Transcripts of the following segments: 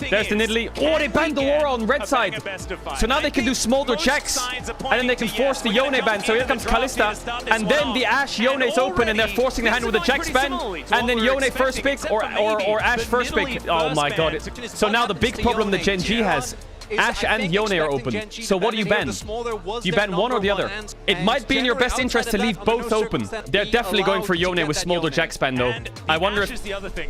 There's the Nidalee. Oh, they banned the Aurora on red side. So now they can do Smolder checks. And then they can force the Yone ban. So here comes Kalista. And then the Ashe Yone is open and they're forcing the hand with the Jax ban. And then Yone first pick or Ashe first pick. Oh my god. So now the big problem that Gen G has. Ashe and Yone are open. So what do you ban? Do you ban one or the other? It might be in your best interest to leave both open. They're definitely going for Yone with Smolder Jax ban though. I wonder if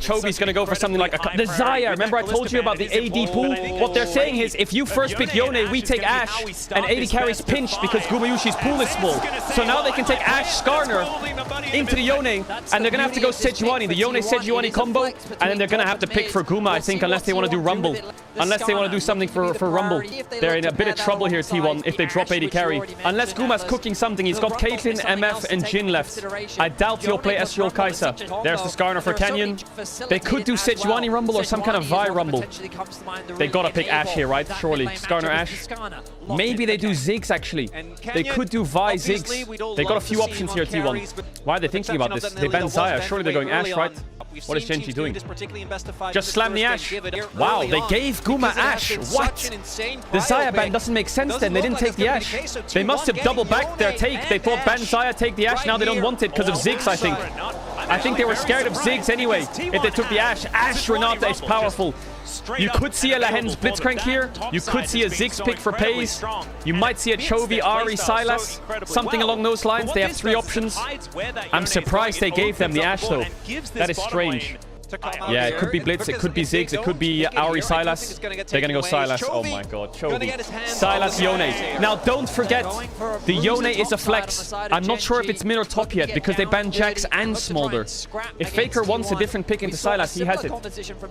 Chobi's going to go for something like the Xayah. Remember I told you about the AD pool? What they're saying is if you first pick Yone, we take Ashe. And AD carries pinched because Gumayusi's pool is small. So now they can take Ashe Skarner into the Yone. And they're going to have to go Sejuani. The Yone Sejuani combo. And then they're going to have to pick for Guma, I think, unless they want to do Rumble. Unless they want to do something for Rumble. They're in a bit of trouble here, T1, if they drop AD carry. Unless Guma's cooking something. He's got Caitlyn, MF, and Jhin left. I doubt he'll play Ezreal Kai'Sa. There's the Skarner for Canyon. They could do Sejuani Rumble or some kind of Vi Rumble. They gotta pick Ashe here, right? Surely. Skarner Ashe. Maybe they do Ziggs, actually. They could do Vi Ziggs. They got a few options here, T1. Why are they thinking about this? They ban Xayah. Surely they're going Ashe, right? What is Gen G doing? Just slam the Ashe. Wow, they gave Guma Ashe. What? The Xayah ban doesn't make sense then. They didn't take the Ashe. They must have double backed their take. They thought ban Xayah, take the Ashe. Now they don't want it because of Ziggs, I think. I think they were scared of Ziggs anyway. If they took the Ashe. Ashe Renata is powerful. You could see a Lahen's Blitzcrank here. You could see a Ziggs pick for Pays. You might see a Chovy, Ahri, Sylas. Something along those lines. They have 3 options. I'm surprised they gave them the Ashe though. That is strange. Yeah, it could be Blitz, it could be Ziggs, it could be Ahri, Sylas. They're gonna go Sylas. Oh my god, Chovy. Sylas, Yone. Now, don't forget, the Yone is a flex. I'm not sure if it's mid or top yet, because they banned Jax and Smolder. If Faker wants a different pick into Sylas, he has it.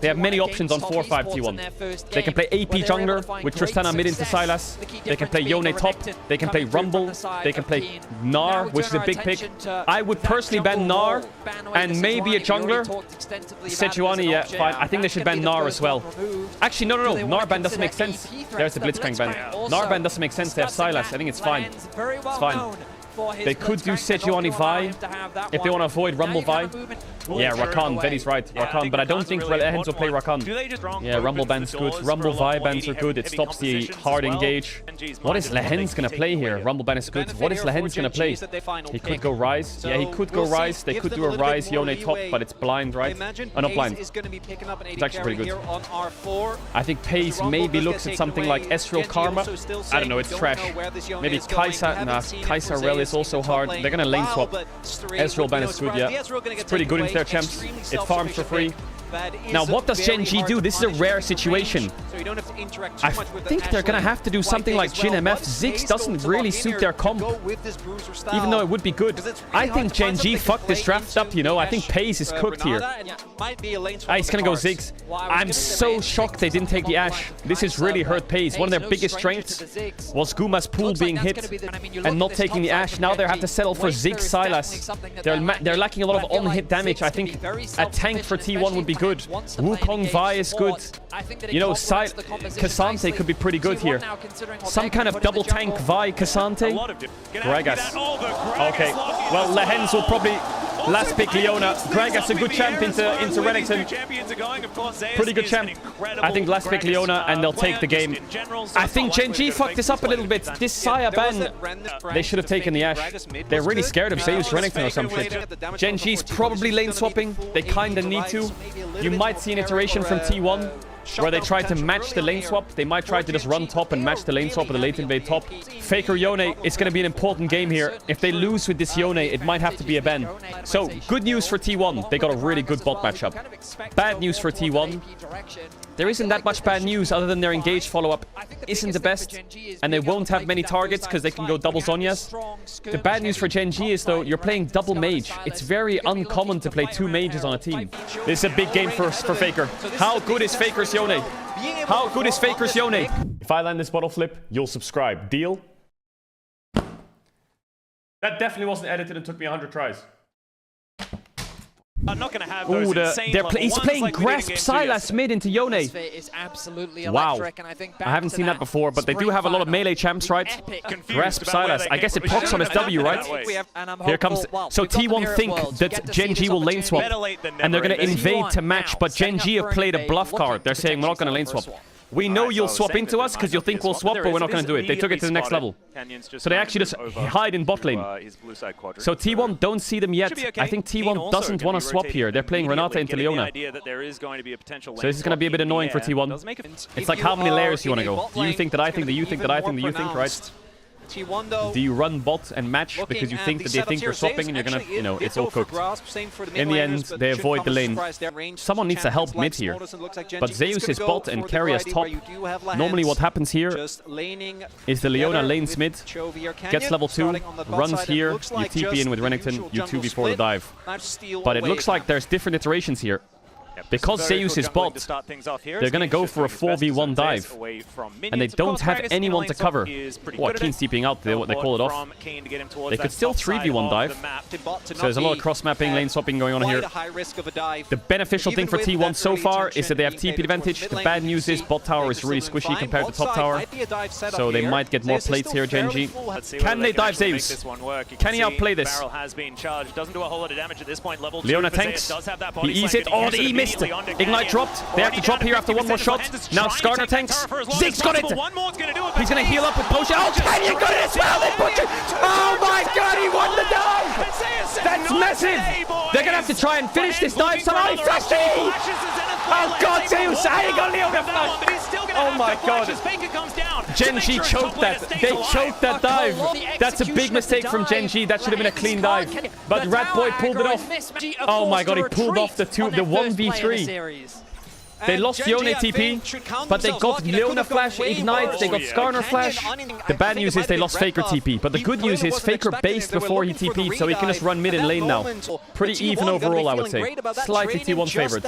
They have many options on 4-5 T1. They can play AP jungler with Tristana mid into Sylas. They can play Yone top. They can play Rumble. They can play Gnar, which is a big pick. I would personally ban Gnar and maybe a jungler. Sejuani, yeah, fine. I think they should ban Gnar as well. Actually, no. Gnar ban doesn't make sense. There's the Blitzcrank ban. Gnar ban doesn't make sense. They have Sylas. I think it's fine. It's fine. They could do Sejuani Vi if they want to avoid Rumble Vi. Yeah, Rakan. Betty's right. Rakan. But I don't think Lehens will play Rakan. Yeah, Rumble ban's good. Rumble Vi bans are good. It stops the hard engage. What is Lehens going to play here? Rumble ban is good. What is Lehens going to play? He could go Rise. Yeah, he could go Rise. They could do a Rise Yone top, but it's blind, right? Oh, not blind. It's actually pretty good. I think Pays maybe looks at something like Ezreal Karma. I don't know. It's trash. Maybe Kai'Sa. Nah, Kai'Sa Rel is also hard. They're going to lane swap. Ezreal ban is good, yeah. It's pretty good in their champs. It farms for free. Now, what does Gen G do? This is a rare situation. I think they're going to have to do something like Jhin MF. Ziggs doesn't really suit their comp, even though it would be good. I think Gen G fucked this draft up, you know. I think Pays is cooked here. He's going to go Ziggs. I'm so shocked they didn't take the Ashe. This has really hurt Pays. One of their biggest strengths was Guma's pool being hit and not taking the Ashe. Now they have to settle for Ziggs Sylas. They're lacking a lot of on-hit damage. I think a tank for T1 would be good. Wukong Vi is good. You know, K'Sante could be pretty good here. Some kind of double tank Vi K'Sante. Gragas. Okay. Well, Lehens will probably last pick Leona. Gragas a good champ into Renekton. Pretty good champ. I think last pick Leona and they'll take the game. I think Gen G fucked this up a little bit. This Xayah ban, they should have taken the Ashe. They're really scared of Zeus Renekton or some shit. Gen G's probably lane swapping. They kinda need to. You might see an iteration from T1 where they try to match the lane swap. They might try to just run top and match the lane swap with the late invade top. Faker Yone, it's going to be an important game here. If they lose with this Yone, it might have to be a ban. So, good news for T1. They got a really good bot matchup. Bad news for T1. There isn't that much bad news other than their engaged follow-up isn't the best. And they won't have many targets because they can go double Zhonyas. The bad news for Gen G is, though, you're playing double mage. It's very uncommon to play 2 mages on a team. This is a big game for Faker. How good is Faker's Yone? How good is Faker's Yone? If I land this bottle flip, you'll subscribe. Deal? That definitely wasn't edited and took me 100 tries. Ooh, he's playing Grasp Sylas mid into Yone. Wow. I haven't seen that before, but they do have a lot of melee champs, right? Grasp Sylas. I guess it procs on his W, right? Here comes... So T1 think that Gen G will lane swap, and they're going to invade to match, but Gen G have played a bluff card. They're saying, we're not going to lane swap. We know you'll swap into us because you'll think we'll swap, but we're not going to do it. They took it to the next level. So they actually just hide in bot lane. So T1 don't see them yet. I think T1 doesn't want to swap here. They're playing Renata into Leona. So this is going to be a bit annoying for T1. It's like how many layers you want to go. Do you think that I think that you think that I think that you think, right? Do you run bot and match because you think that they think you're swapping and you're gonna, you know, it's all cooked. In the end, they avoid the lane. Someone needs to help mid here. But Zeus is bot and Carry is top. Normally what happens here is the Leona lanes mid, gets level 2, runs here, you TP in with Renekton, you 2v4 the dive. But it looks like there's different iterations here. Because Zeus is bot, they're going to go for a 4v1 dive. And they don't have anyone to cover. What, qu'une's TPing out, they call it off. They could still 3v1 dive. So there's a lot of cross-mapping, lane swapping going on here. The beneficial thing for T1 so far is that they have TP advantage. The bad news is bot tower is really squishy compared to top tower. So they might get more plates here, Gen G. Can they dive Zeus? Can he outplay this? Leona tanks. He eats it. Oh, the E missed. Ignite dropped. They have to drop here after one more shot. Now Skarner tanks. Ziggs got it. He's going to heal up with potion. Oh, Canyon got it as well. They butchered. Oh my god, he won the dive. That's massive. They're going to have to try and finish this dive somehow. He flashed it. Oh god, Zeus. How you got Leona flash? Oh my god. Gen G choked that. They choked that dive. That's a big mistake from Gen G. That should have been a clean dive. But Rat Boy pulled it off. Oh my god, he pulled off the 1v3. They lost Yone TP, but they got Leona Flash, Ignite, they got Skarner Flash. The bad news is they lost Faker TP, but the good news is Faker based before he TP'd, so he can just run mid and lane now. Pretty even overall, I would say. Slightly T1 favored.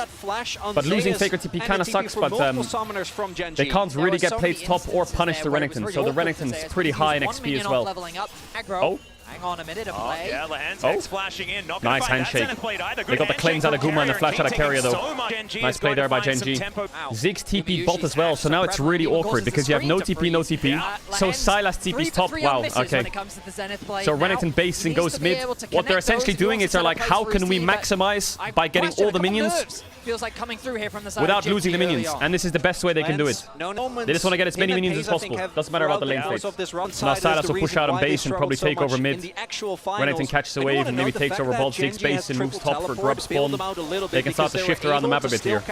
But losing Faker TP kind of sucks, but they can't really get plates top or punish the Renekton, so the Renekton's pretty high in XP as well. Oh. Hang on a minute of play. Flashing in. Nice handshake. They got the claims out of Guma and the flash out of Carrier though. Nice play there by Gen G. Ziggs TP bot as well, so now it's really awkward because you have no TP, no TP. So Sylas TP's top. Wow, okay. So Renekton base and goes mid. What they're essentially doing is they're like, how can we maximize by getting all the minions without losing the minions? And this is the best way they can do it. They just want to get as many minions as possible. Doesn't matter about the lane state. Now Sylas will push out on base and probably take over mid. Renekton catches a wave and maybe takes over Bald Ziggs base and moves top for grub spawn. They can start to shift around the map a bit here.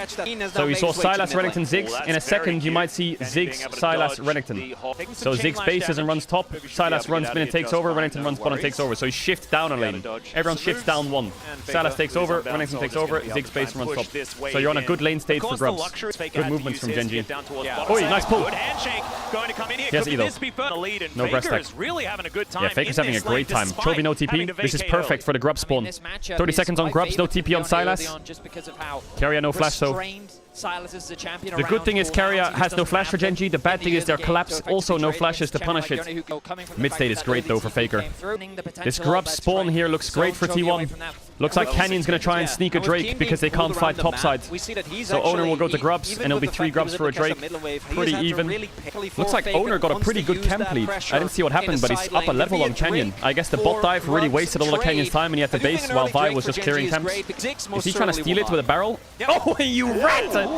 So we saw Sylas, Renekton, Ziggs. In a second, you might see Ziggs, Sylas, Renekton. So Ziggs bases and runs top. Sylas runs mid and takes over. Renekton runs bot and takes over. So he shifts down a lane. Everyone shifts down one. Sylas takes over. Renekton takes over. Ziggs base runs top. So you're on a good lane state for grubs. Good movements from Gen G. Oh, nice pull. He has E though. No breast tech. Yeah, Faker's having a great time. Chovy no TP. This is perfect for the grub spawn. 30 seconds on grubs, no TP on Sylas. Carrier no flash though. The good thing is Carrier has no flash for Gen G. The bad thing is their collapse also no flashes to punish it. Mid state is great though for Faker. This grub spawn here looks great for T1. Looks like Canyon's going to try and sneak a Drake because they can't fight topside. So Owner will go to grubs and it'll be 3 grubs for a Drake. Pretty even. Looks like Owner got a pretty good camp lead. I didn't see what happened, but he's up a level on Canyon. I guess the bot dive really wasted all of Canyon's time and he had to base while Vi was just clearing camps. Is he trying to steal it with a barrel? Oh, you rat!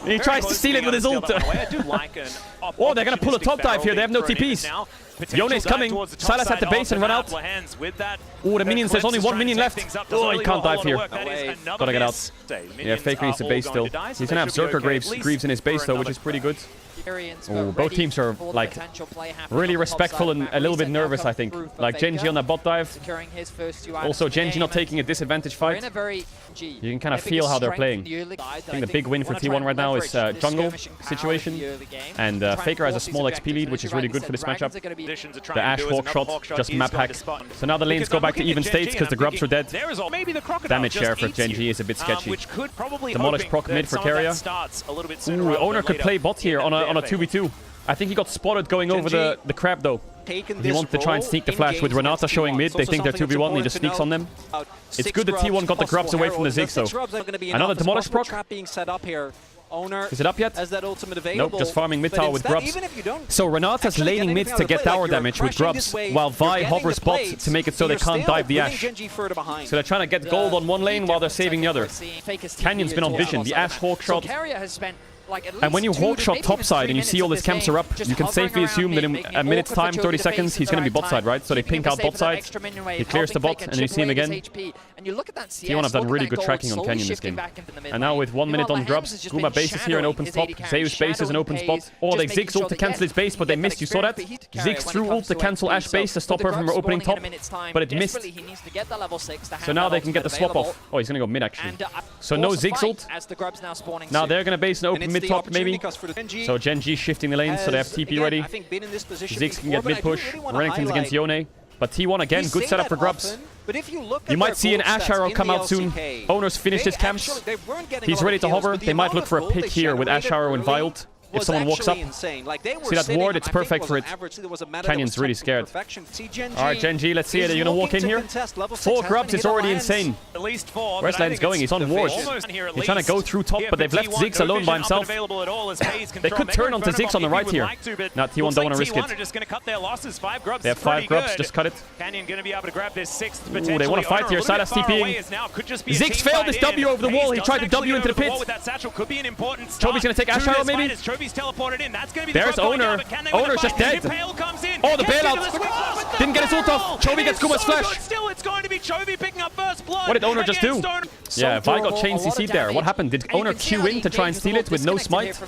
He tries to steal it with his ult. Oh, they're going to pull a top dive here. They have no TPs. Yone's coming. Sylas had the base and run out. Oh, the minions. There's only 1 minion left. Oh, he can't dive here. Gotta get out. Yeah, Faker needs the base still. He's going to have Zerker Greaves in his base though, which is pretty good. Oh, both teams are like really respectful and a little bit nervous, I think. Like Gen G on that bot dive. Also, Gen G not taking a disadvantage fight. You can kind of feel how they're playing. I think the big win for T1 right now is jungle situation. And Faker has a small XP lead, which is really good for this matchup. The Ashe Hawk shot, just map hack. So now the lanes go back to even states because the grubs are dead. Damage share for Gen G is a bit sketchy. Demolish proc mid for Keria. Ooh, Owner could play bot here on a 2v2. I think he got spotted going over the crab though. He wanted to try and sneak the flash with Renata showing mid. They think they're 2v1 and he just sneaks on them. It's good that T1 got the grubs away from the Ziggs though. Another Demolish proc. Is it up yet? Nope, just farming mid tower with grubs. So Renata's laning mid to get tower damage with grubs, while Vi hovers bot to make it so they can't dive the Ashe. So they're trying to get gold on one lane while they're saving the other. Canyon's been on vision. The Ashe Hawk shot. And when you Hawk shot topside and you see all his camps are up, you can safely assume that in a minute's time, 30 seconds, he's going to be bot side, right? So they pink out bot side, he clears the bot, and then you see him again. T1 have done really good tracking on Canyon this game. And now with 1 minute on grubs, Guma bases here and opens top, Zeus bases and opens bot. Oh, they Ziggs ult to cancel his base, but they missed, you saw that? Ziggs threw ult to cancel Ashe base to stop her from opening top, but it missed. So now they can get the swap off. Oh, he's going to go mid actually. So no Ziggs ult. Now they're going to base and open mid top maybe. So Gen G shifting the lanes, so they have TP ready. Ziggs can get mid push. Renekton's against Yone. But T1 again, good setup for grubs. You might see an Ashe Arrow come out soon. Owner's finished his camps. He's ready to hover. They might look for a pick here with Ashe Arrow and Vi ult. If someone walks up, see that ward, it's perfect for it. Canyon's really scared. Alright, Gen G, let's see it. Are you going to walk in here? 4 grubs is already insane. Where's Lance going? He's on ward. He's trying to go through top, but they've left Ziggs alone by himself. They could turn onto Ziggs on the right here. Now T1 don't want to risk it. They have 5 grubs, just cut it. Ooh, they want to fight here. Silas TPing. Ziggs failed this W over the wall. He tried to W into the pit. Chobi's going to take Ashe Arrow maybe? There's Owner. Owner's just dead. Oh, the bailout. Didn't get his ult off. Chovy gets Guma's flash. What did Owner just do? Yeah, Vi got chain CC'd there. What happened? Did Owner Q in to try and steal it with no smite?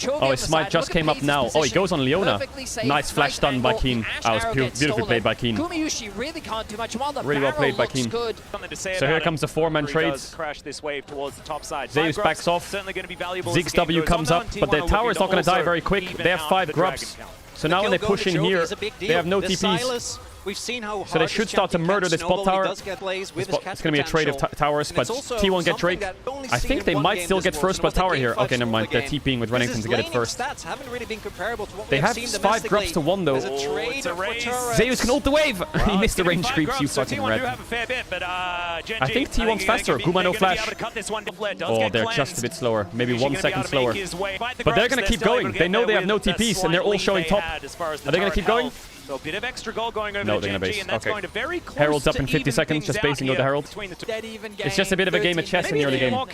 Oh, his smite just came up now. Oh, he goes on Leona. Nice flash stun by qu'une. That was beautifully played by qu'une. Really well played by qu'une. So here comes the 4-man trades. Zeus backs off. Ziggs W comes up, but their tower is not going to die very quick. They have 5 grubs. So now when they push in here, they have no TPs. So they should start to murder this bot tower. It's going to be a trade of towers, but T1 get Drake. I think they might still get first blood tower here. Okay, never mind. They're TPing with Renekton to get it first. They have 5 grubs to 1 though. Zeus can ult the wave! He missed the range creeps, you fucking red. I think T1's faster. Guma no flash. Oh, they're just a bit slower. Maybe 1 second slower. But they're going to keep going. They know they have no TPs and they're all showing top. Are they going to keep going? So a bit of extra gold going over no, they're going to base. Okay. Herald's up in 50 seconds, just basing out the Herald. It's just a bit of a game of chess in the early game. Oh,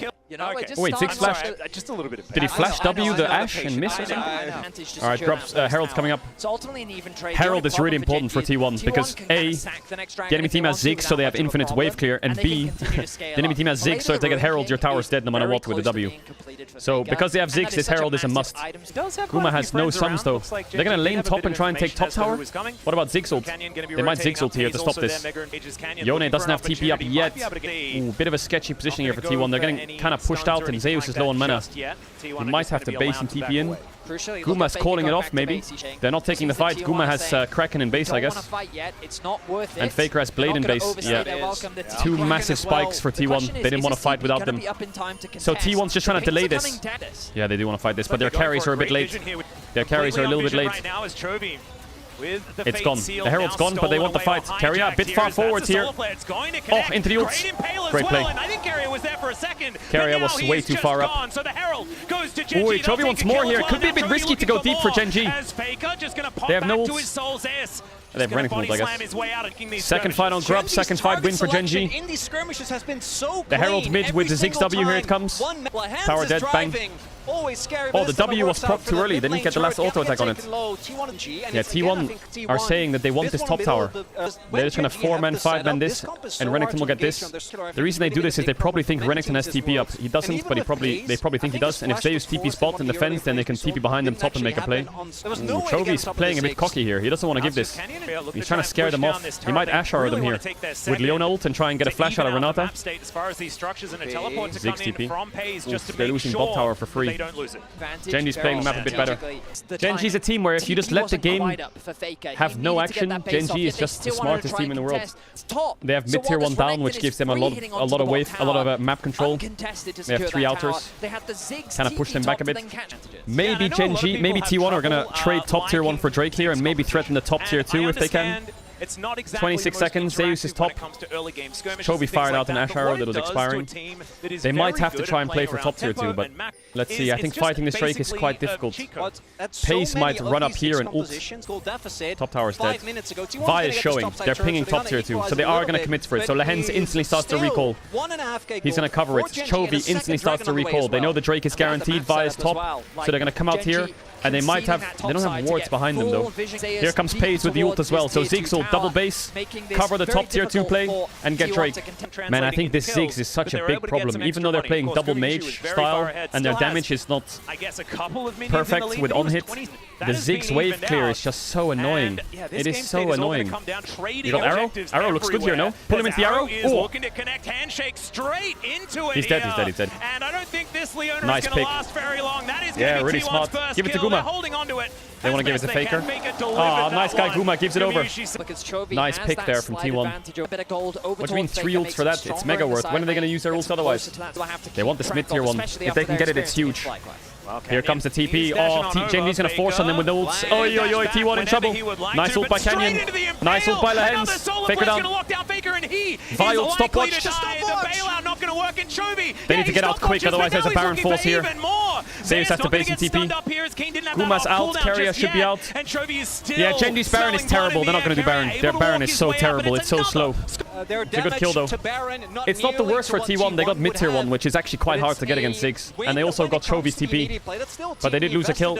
wait, Ziggs flashed. Just a little bit. Did he flash W the Ashe and miss or something? Alright, drops Herald's coming up. Herald is really important for T1 because A, the enemy team has Ziggs so they have infinite wave clear, and B, the enemy team has Ziggs so if they get Herald, your tower's dead no matter what with the W. So because they have Ziggs, this Herald is a must. Guma has no sums though. They're going to lane top and try and take top tower. What about Ziggs ult? They might Ziggs ult here to stop this. Yone doesn't have TP up yet. Ooh, bit of a sketchy position here for T1. They're getting kind of pushed out and Zeus is low on mana. He might have to base and TP in. Guma's calling it off maybe. They're not taking the fight. Guma has Kraken in base, I guess. And Faker has Blade in base. Yeah. 2 massive spikes for T1. They didn't want to fight without them. So T1's just trying to delay this. Yeah, they do want to fight this, but their carries are a bit late. Their carries are a little bit late. It's gone. The Herald's gone, but they want the fight. Keria a bit far forwards here. Oh, into the ults. Great play. Keria was way too far up. Ooh, Chovy wants more here. Could be a bit risky to go deep for Gen G. They have no ults. They have Renekton ult, I guess. Second fight on Grub, second fight win for Gen G. The Herald mid with the Ziggs W, here it comes. Tower dead, bang. Oh, the W was propped too early. They didn't get the last auto attack on it. Yeah, T1 are saying that they want this top tower. They're just going to 4-man, 5-man this, and Renekton will get this. The reason they do this is they probably think Renekton has TP up. He doesn't, but they probably think he does. And if they use TP spot and defend, then they can TP behind them top and make a play. Ooh, Chovy's playing a bit cocky here. He doesn't want to give this. He's trying to scare them off. He might Ashe Arrow them here with Leona ult and try and get a flash out of Renata. Ziggs TP. Ooh, they're losing bot tower for free. Genji. Genji's playing the map a bit better. Genji's a team where if you just let the game have no action, Genji is just the smartest team in the world. They have mid tier 1 down, which gives them a lot of wave, a lot of map control. They have 3 outers. Kind of push them back a bit. Maybe Genji, maybe T1 are gonna trade top tier 1 for Drake here and maybe threaten the top tier 2 if they can. 26 seconds, Zeus is top. Chovy fired out an Ash arrow that was expiring. They might have to try and play for top tier 2, but let's see. I think fighting this Drake is quite difficult. Pace might run up here and ult. Top tower is dead. Vi is showing. They're pinging top tier 2, so they are going to commit for it. So Lehens instantly starts to recall. He's going to cover it. Chovy instantly starts to recall. They know the Drake is guaranteed. Vi is top, so they're going to come out here. And they might have... They don't have wards behind them, though. Here comes Pace with the ult as well. So Ziggs will double base, cover the top tier 2 play, and get Drake. Man, I think this Ziggs is such a big problem. Even though they're playing double mage style, and their damage is not perfect with on-hit, the Ziggs wave clear is just so annoying. It is so annoying. You got Arrow? Arrow looks good here, no? Pull him into the Arrow. Oh! He's dead, he's dead, he's dead. Nice pick. Yeah, really smart. Give it to Guma. They want to give it to Faker. Oh, nice guy Guma gives it over. Nice pick there from T1. What do you mean 3 ults for that? It's mega worth. When are they going to use their ults otherwise? They want this mid tier 1. If they can get it, it's huge. Here comes the TP. Oh, Genji's going to force on them with the ults. Oi, oi, oi, T1 in trouble. Nice ult by Canyon. Nice ult by Lehens. Faker down. Vi ult stopwatch. They need to get out quick, otherwise there's a Baron force here. Zeus has to base in TP. Guma's out. Carrier should be out. Yeah, Genji's Baron is terrible. They're not going to do Baron. Their Baron is so terrible. It's so slow. It's a good kill, though. It's not the worst for T1. They got mid tier 1, which is actually quite hard to get against Ziggs. And they also got Chovy's TP. But they did lose a kill.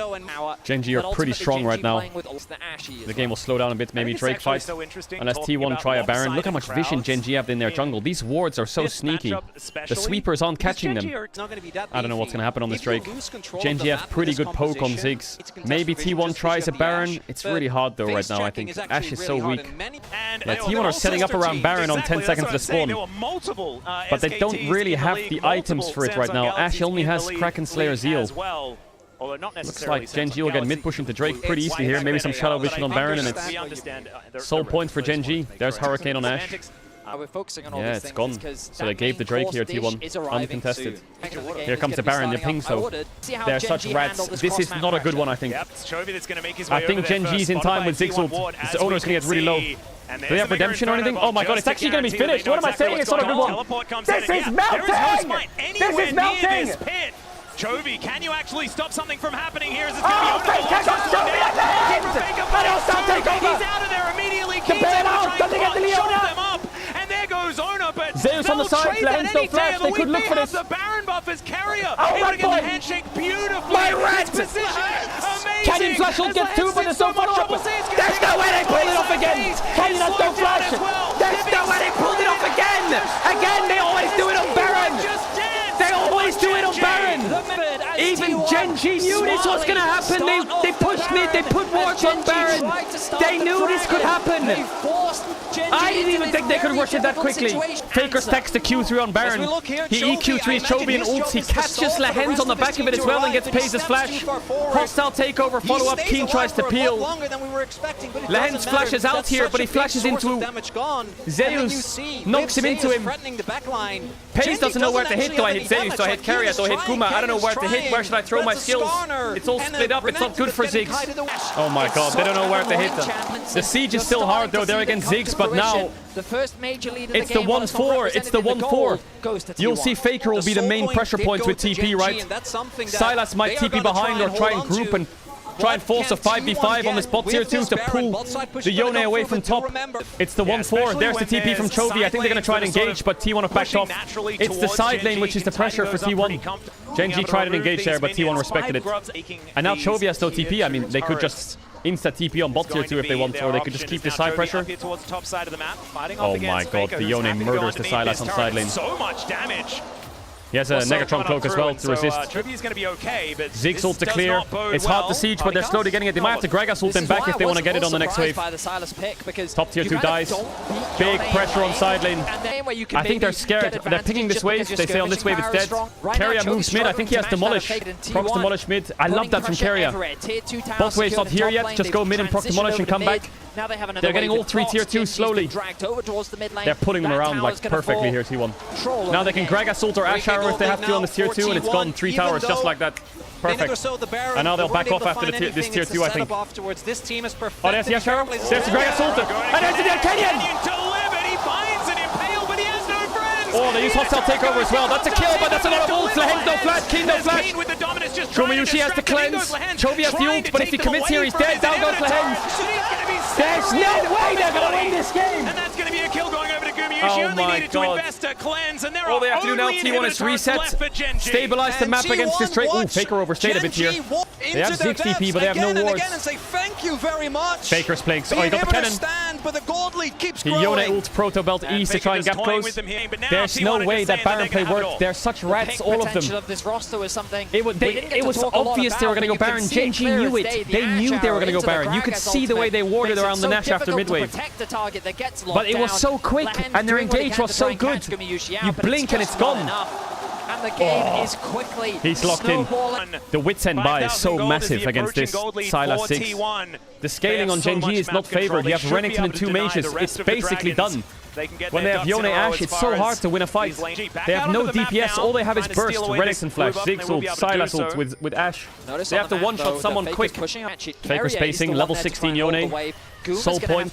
Genji are pretty strong right now. The game will slow down a bit. Maybe Drake fight. Unless T1 try a Baron. Look how much vision Genji have in their jungle. These wards are so sneaky. The sweepers aren't catching them. I don't know what's going to happen on this Drake. Genji have pretty good poke on Ziggs. Maybe T1 tries a Baron. It's really hard though right now, I think. Ash is so weak. Like, T1 are setting up around Baron on 10 seconds to spawn. But they don't really have the items for it right now. Ash only has Kraken Slayer Zeal. Looks like Genji will get mid push into Drake pretty easily here. Maybe some Shadow Vision on Baron, and it's sole point for Genji. There's Hurricane on Ash. Yeah, it's gone. So they gave the Drake here, T1, uncontested. Here comes the Baron, the pings though. They're such rats. This is not a good one, I think. I think Genji's in time with Ziggs ult. His owner's gonna get really low. Do they have redemption or anything? Oh my god, it's actually gonna be finished. What am I saying? It's not a good one. This is melting! This is melting! Chovy, can you actually stop something from happening here? As it's going to be He's out of there immediately. Keeps them up. And there goes Ona, but Zeus on the side, Lehens no flash. They could look for this. The Baron buff as Carrier. Oh, able to get the handshake beautifully. My rat! Amazing. Canyon flash will get 2, but there's no follow-up. There's no way they pulled it off again. Canyon has no flash. There's no way they pulled it off again. Again, they always do it on Baron. They always do it on Baron. Even Genji knew this was going to happen. They pushed mid, they put wards on Baron. They knew this could happen. I didn't even think they could rush it that quickly. Faker stacks the Q3 on Baron. He EQ3s Chovy and ults. He catches Lehens on the back of it as well and gets Pace's flash. Hostile takeover, follow-up. Keen tries to peel. Lehens flashes out here, but he flashes into Zeus. Knocks him into him. Pace doesn't know where to hit. Do I hit Zeus? Do I hit Carrier? Do I hit Guma? I don't know where to hit. Where should I throw my skills? It's all split up. It's not good for Ziggs. Oh my god, they don't know where to hit them. The siege is still hard though. They're against Ziggs, but now it's the 1-4. It's the 1-4. You'll see Faker will be the main pressure point with TP, right? Sylas might TP behind or try and group and try and force a 5v5 on this bot tier 2 to pull the Yone away from top. It's the 1-4. There's the TP from Chovy. I think they're going to try and engage, but T1 have backed off. It's the side lane, which is the pressure for T1. Genji tried and engage there, but T1 respected it. And now Chovy has no TP. I mean, they could just insta TP on bot tier 2 if they want, or they could just keep the side pressure. Oh my god, the Yone murders the Sylas on side lane. So much damage. He has a Negatron cloak as well to resist. Trivia's going to be okay, but Ziggs ult to clear. It's hard to siege, but they're slowly getting it. They might have to Gragas ult them back if they want to get it on the next wave. Top tier 2 dies. Big pressure on side lane. I think they're scared. They're picking this wave. They say on this wave it's dead. Keria moves mid. I think he has demolish. Procs demolish mid. I love that from Keria. Both waves not here yet. Just go mid and proc demolish and come back. They're getting all 3 tier 2 slowly. They're pulling them around like perfectly here, T1. Now they can Gragas ult or Ash Arrow if they have to on this tier 2, and it's gone 3 towers just like that. Perfect. And now they'll back off after this tier 2, I think. Oh, there's the Ash Arrow. There's the Gragas ult. And there's the Kenyan! Oh, they use hostile takeover as well. That's a kill, but that's a lot of ults. Lahen's no flash, King no flash. Kumayushi has to cleanse. Chovy has the ult, but if he commits here, he's dead. Down goes Lahen. There's no way they're going to win this game. And that's going to be a kill going over to Kumayushi. Oh only my needed God. to invest a cleanse, and there All are they have to do now, only T1 is reset, stabilize the map against this trade. Ooh, Faker overstayed a bit here. They have 6 DP, but they have no wards. Faker's playing. Oh, he got the cannon. The Yone ult Proto Belt Ease to try and gap close. There's no way that Baron play worked. They're such rats, all of them. It was obvious they were going to go Baron. Genji knew it. They knew they were going to go Baron. You could see the way they warded around the Nash after midwave. But it was so quick, and their engage was so good. You blink and it's gone. And the game is quickly He's locked in. The Wits End buy is so massive against this Sylas 6. The scaling on Genji is not favored. You have Renekton and 2 mages. It's basically done. When they have Yone Ashe, it's so hard to win a fight. They have no DPS. All they have is burst, Renekton flash, Ziggs ult, Sylas ult with Ashe. They have to one-shot someone quick. Faker spacing, level 16 Yone. Soul point.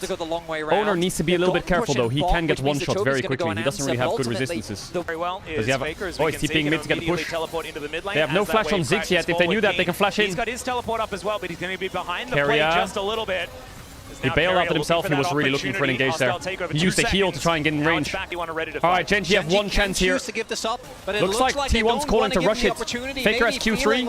Owner needs to be a little bit careful though. He can get one-shot very quickly. He doesn't really have good resistances. Does he have oh, he's TPing mid to get the push. They have no flash on Ziggs yet. If they knew that, they can flash in. He's got his teleport up as well, but he's going to be behind the plate just a little bit. He bailed out at himself. He was really looking for an engage there. He used a heal to try and get in range. Alright, Genji have one chance here. Looks like T1's calling to rush it. Faker has Q3.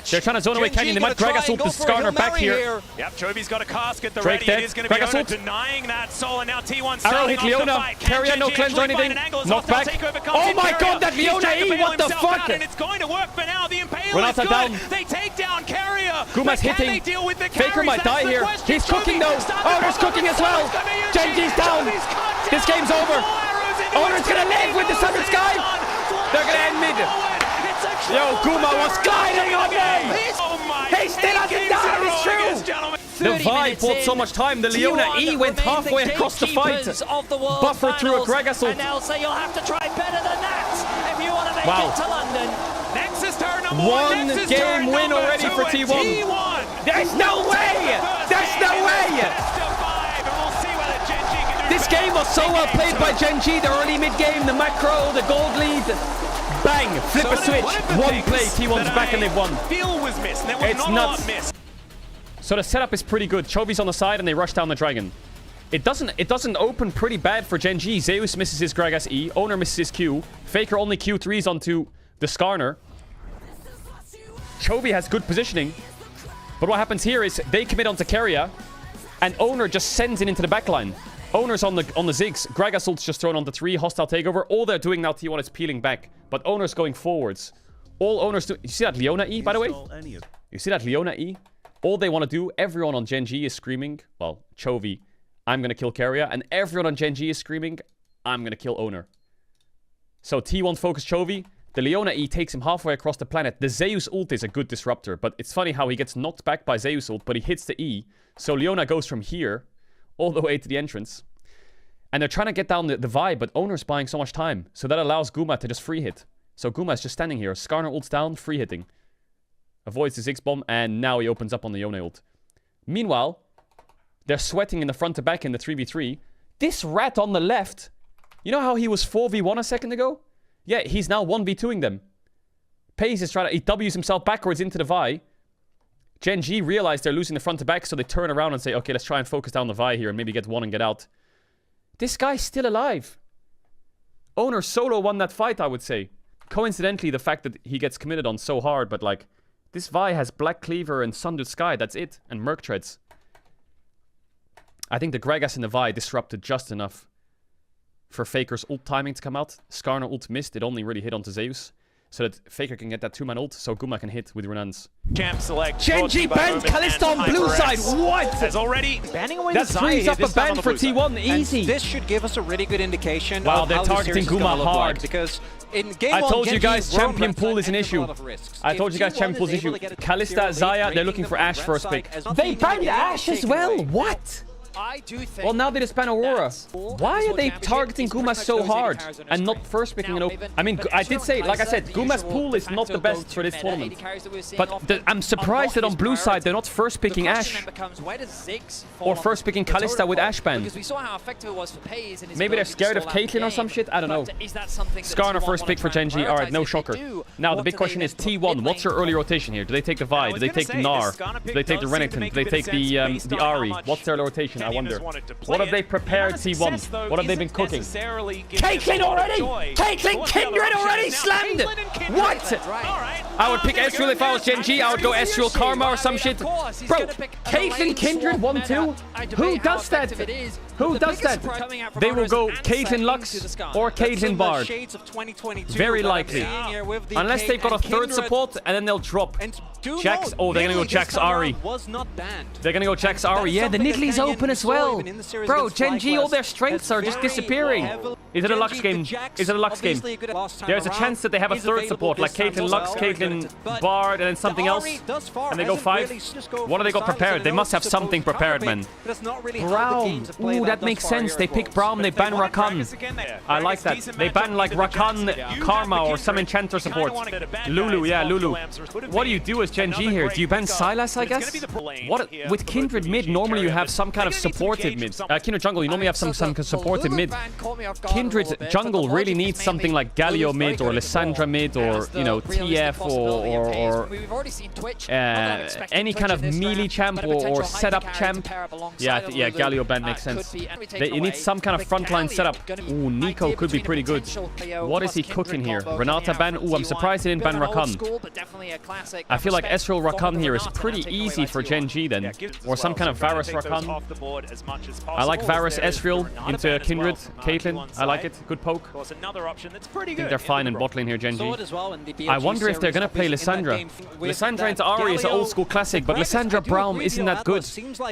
They're trying to zone away Canyon. They might Gragas ult this Skarner back here. Yep, Chovy's got a casket. The Drake dead. Gragas ult. Denying that soul, and now T1's Arrow hit Leona. Keria no cleanse or anything. Knocked back. Oh my God, that Leona E! What the fuck? And it's going to work for now. The Impale Renata is good. down. They take down Keria. Guma's hitting. Faker might die here. He's cooking though. Owner's cooking as well. Genji's down. This game's over. Owner's gonna live with the Sundered Sky. They're gonna end mid. Yo, Guma was gliding on me. He still hasn't died. It's true. The Vi bought so much time. The Leona E went halfway across the fight. Buffer through a Gragas ult. Wow. One game win already for T1. There's no way! There's no way! This game was so well played by Genji. The early mid-game, the macro, the gold lead. Bang! Flip a switch. One play. T1's back and they've won. It's nuts. So the setup is pretty good. Chovy's on the side and they rush down the dragon. It doesn't open pretty bad for Genji. Zeus misses his Gragas E. Owner misses his Q. Faker only Q3s onto the Skarner. Chovy has good positioning. But what happens here is they commit onto Keria, and Owner just sends it into the backline. Owner's on the Ziggs. Gragas ult's just thrown onto 3. Hostile takeover. All they're doing now, T1 is peeling back. But Owner's going forwards. All Owner's do. You see that Leona E, by the way? You see that Leona E? All they want to do, everyone on Genji is screaming. Well, Chovy, I'm going to kill Keria. And everyone on Genji is screaming, I'm going to kill Owner. So T1 focus Chovy. The Leona E takes him halfway across the planet. The Zeus ult is a good disruptor, but it's funny how he gets knocked back by Zeus ult, but he hits the E. So Leona goes from here all the way to the entrance. And they're trying to get down the Vi, but Owner's buying so much time. So that allows Guma to just free hit. So Guma is just standing here. Skarner ults down, free hitting. Avoids the Ziggs bomb, and now he opens up on the Yone ult. Meanwhile, they're sweating in the front to back in the 3v3. This rat on the left, you know how he was 4v1 a second ago? Yeah, he's now 1v2ing them. Pace is trying to... He W's himself backwards into the Vi. Genji realize they're losing the front to back, so they turn around and say, okay, let's try and focus down the Vi here and maybe get one and get out. This guy's still alive. Owner solo won that fight, I would say. Coincidentally, the fact that he gets committed on so hard, but like... This Vi has Black Cleaver and Sundered Sky, that's it. And Merc Treads. I think the Gragas and the Vi disrupted just enough for Faker's ult timing to come out. Skarner ult missed. It only really hit onto Zeus. So that Faker can get that 2-man ult, so Guma can hit with Renan's. Champ select. Genji banned Kalista on blue side. What? Has already banning away that frees up a ban for T1. Easy. And this should give us a really good indication. Wow, of they're how targeting the series is Guma gonna look hard. like, because in game I one, told you Genji guys, were on champion red pool side is an and took a issue. lot of risks. I If told you guys, T1 champion pool is an is able issue. to get a Kalista, zero Zaya, lead, they're looking for making Ashe them first red pick. side as They nothing banned can Ashe be as taken well. away. What? I do think. Well, now they just ban Aurora. Why are they targeting Guma so hard and not first picking an open? I mean, I did say, like I said, Guma's pool is not the best for this tournament. But I'm surprised that on blue side they're not first picking Ashe or first picking Kalista with Ashe ban. Maybe they're scared of Caitlyn or some shit. I don't know. Skarner first pick for Genji. All right, no shocker. Now the big question is T1. What's your early rotation here? Do they take the Vi? Do they take the Gnar? Do they take the Renekton? Do they take the Ahri? What's their rotation? I wonder. What have they prepared, T1? What have they been cooking? Caitlyn already! Caitlyn Kindred already slammed! What? I would pick Ezreal if I was Genji. I would go Ezreal Karma or some shit. Bro, Caitlyn Kindred 1-2? Who does that? Who does that? They will go Caitlyn Lux or Caitlyn Bard. Very likely. Unless they've got a third support and then they'll drop Jax. Oh, they're gonna go Jax Ahri. They're gonna go Jax Ahri. Yeah, the Nidalee's open as well. Bro, Genji, all their strengths are just disappearing. Is it a Lux game? Is it a Lux game? There's a chance that they have a third support, like Caitlyn Lux, Caitlyn Bard, and then something else. And they go 5. What do they got prepared? They must have something prepared, man. Braum. Ooh, that makes sense. They pick Braum, they ban Rakan. I like that. They ban like Rakan, Karma, or some enchanter support. Lulu, yeah, Lulu. What do you do as Genji here? Do you ban Sylas, I guess? What with Kindred mid, normally you have some kind of supported mid. Kindred jungle, you normally have some supported mid. Kindred jungle really needs something like Galio mid or Lissandra mid or, you know, TF or any kind of melee champ or setup champ. Yeah, Galio ban makes sense. You need some kind of frontline setup. Ooh, Nico could be pretty good. What is he cooking here? Renata ban. Ooh, I'm surprised he didn't ban Rakan. I feel like Ezreal Rakan here is pretty easy for Genji then. Or some kind of Varus Rakan. I like Varus Ezreal into Kindred. Caitlyn, I like it. Good poke. I think they're fine in bot lane here, Genji. I wonder if they're gonna play Lissandra. Lissandra into Ahri is an old school classic, but Lissandra Braum isn't that good.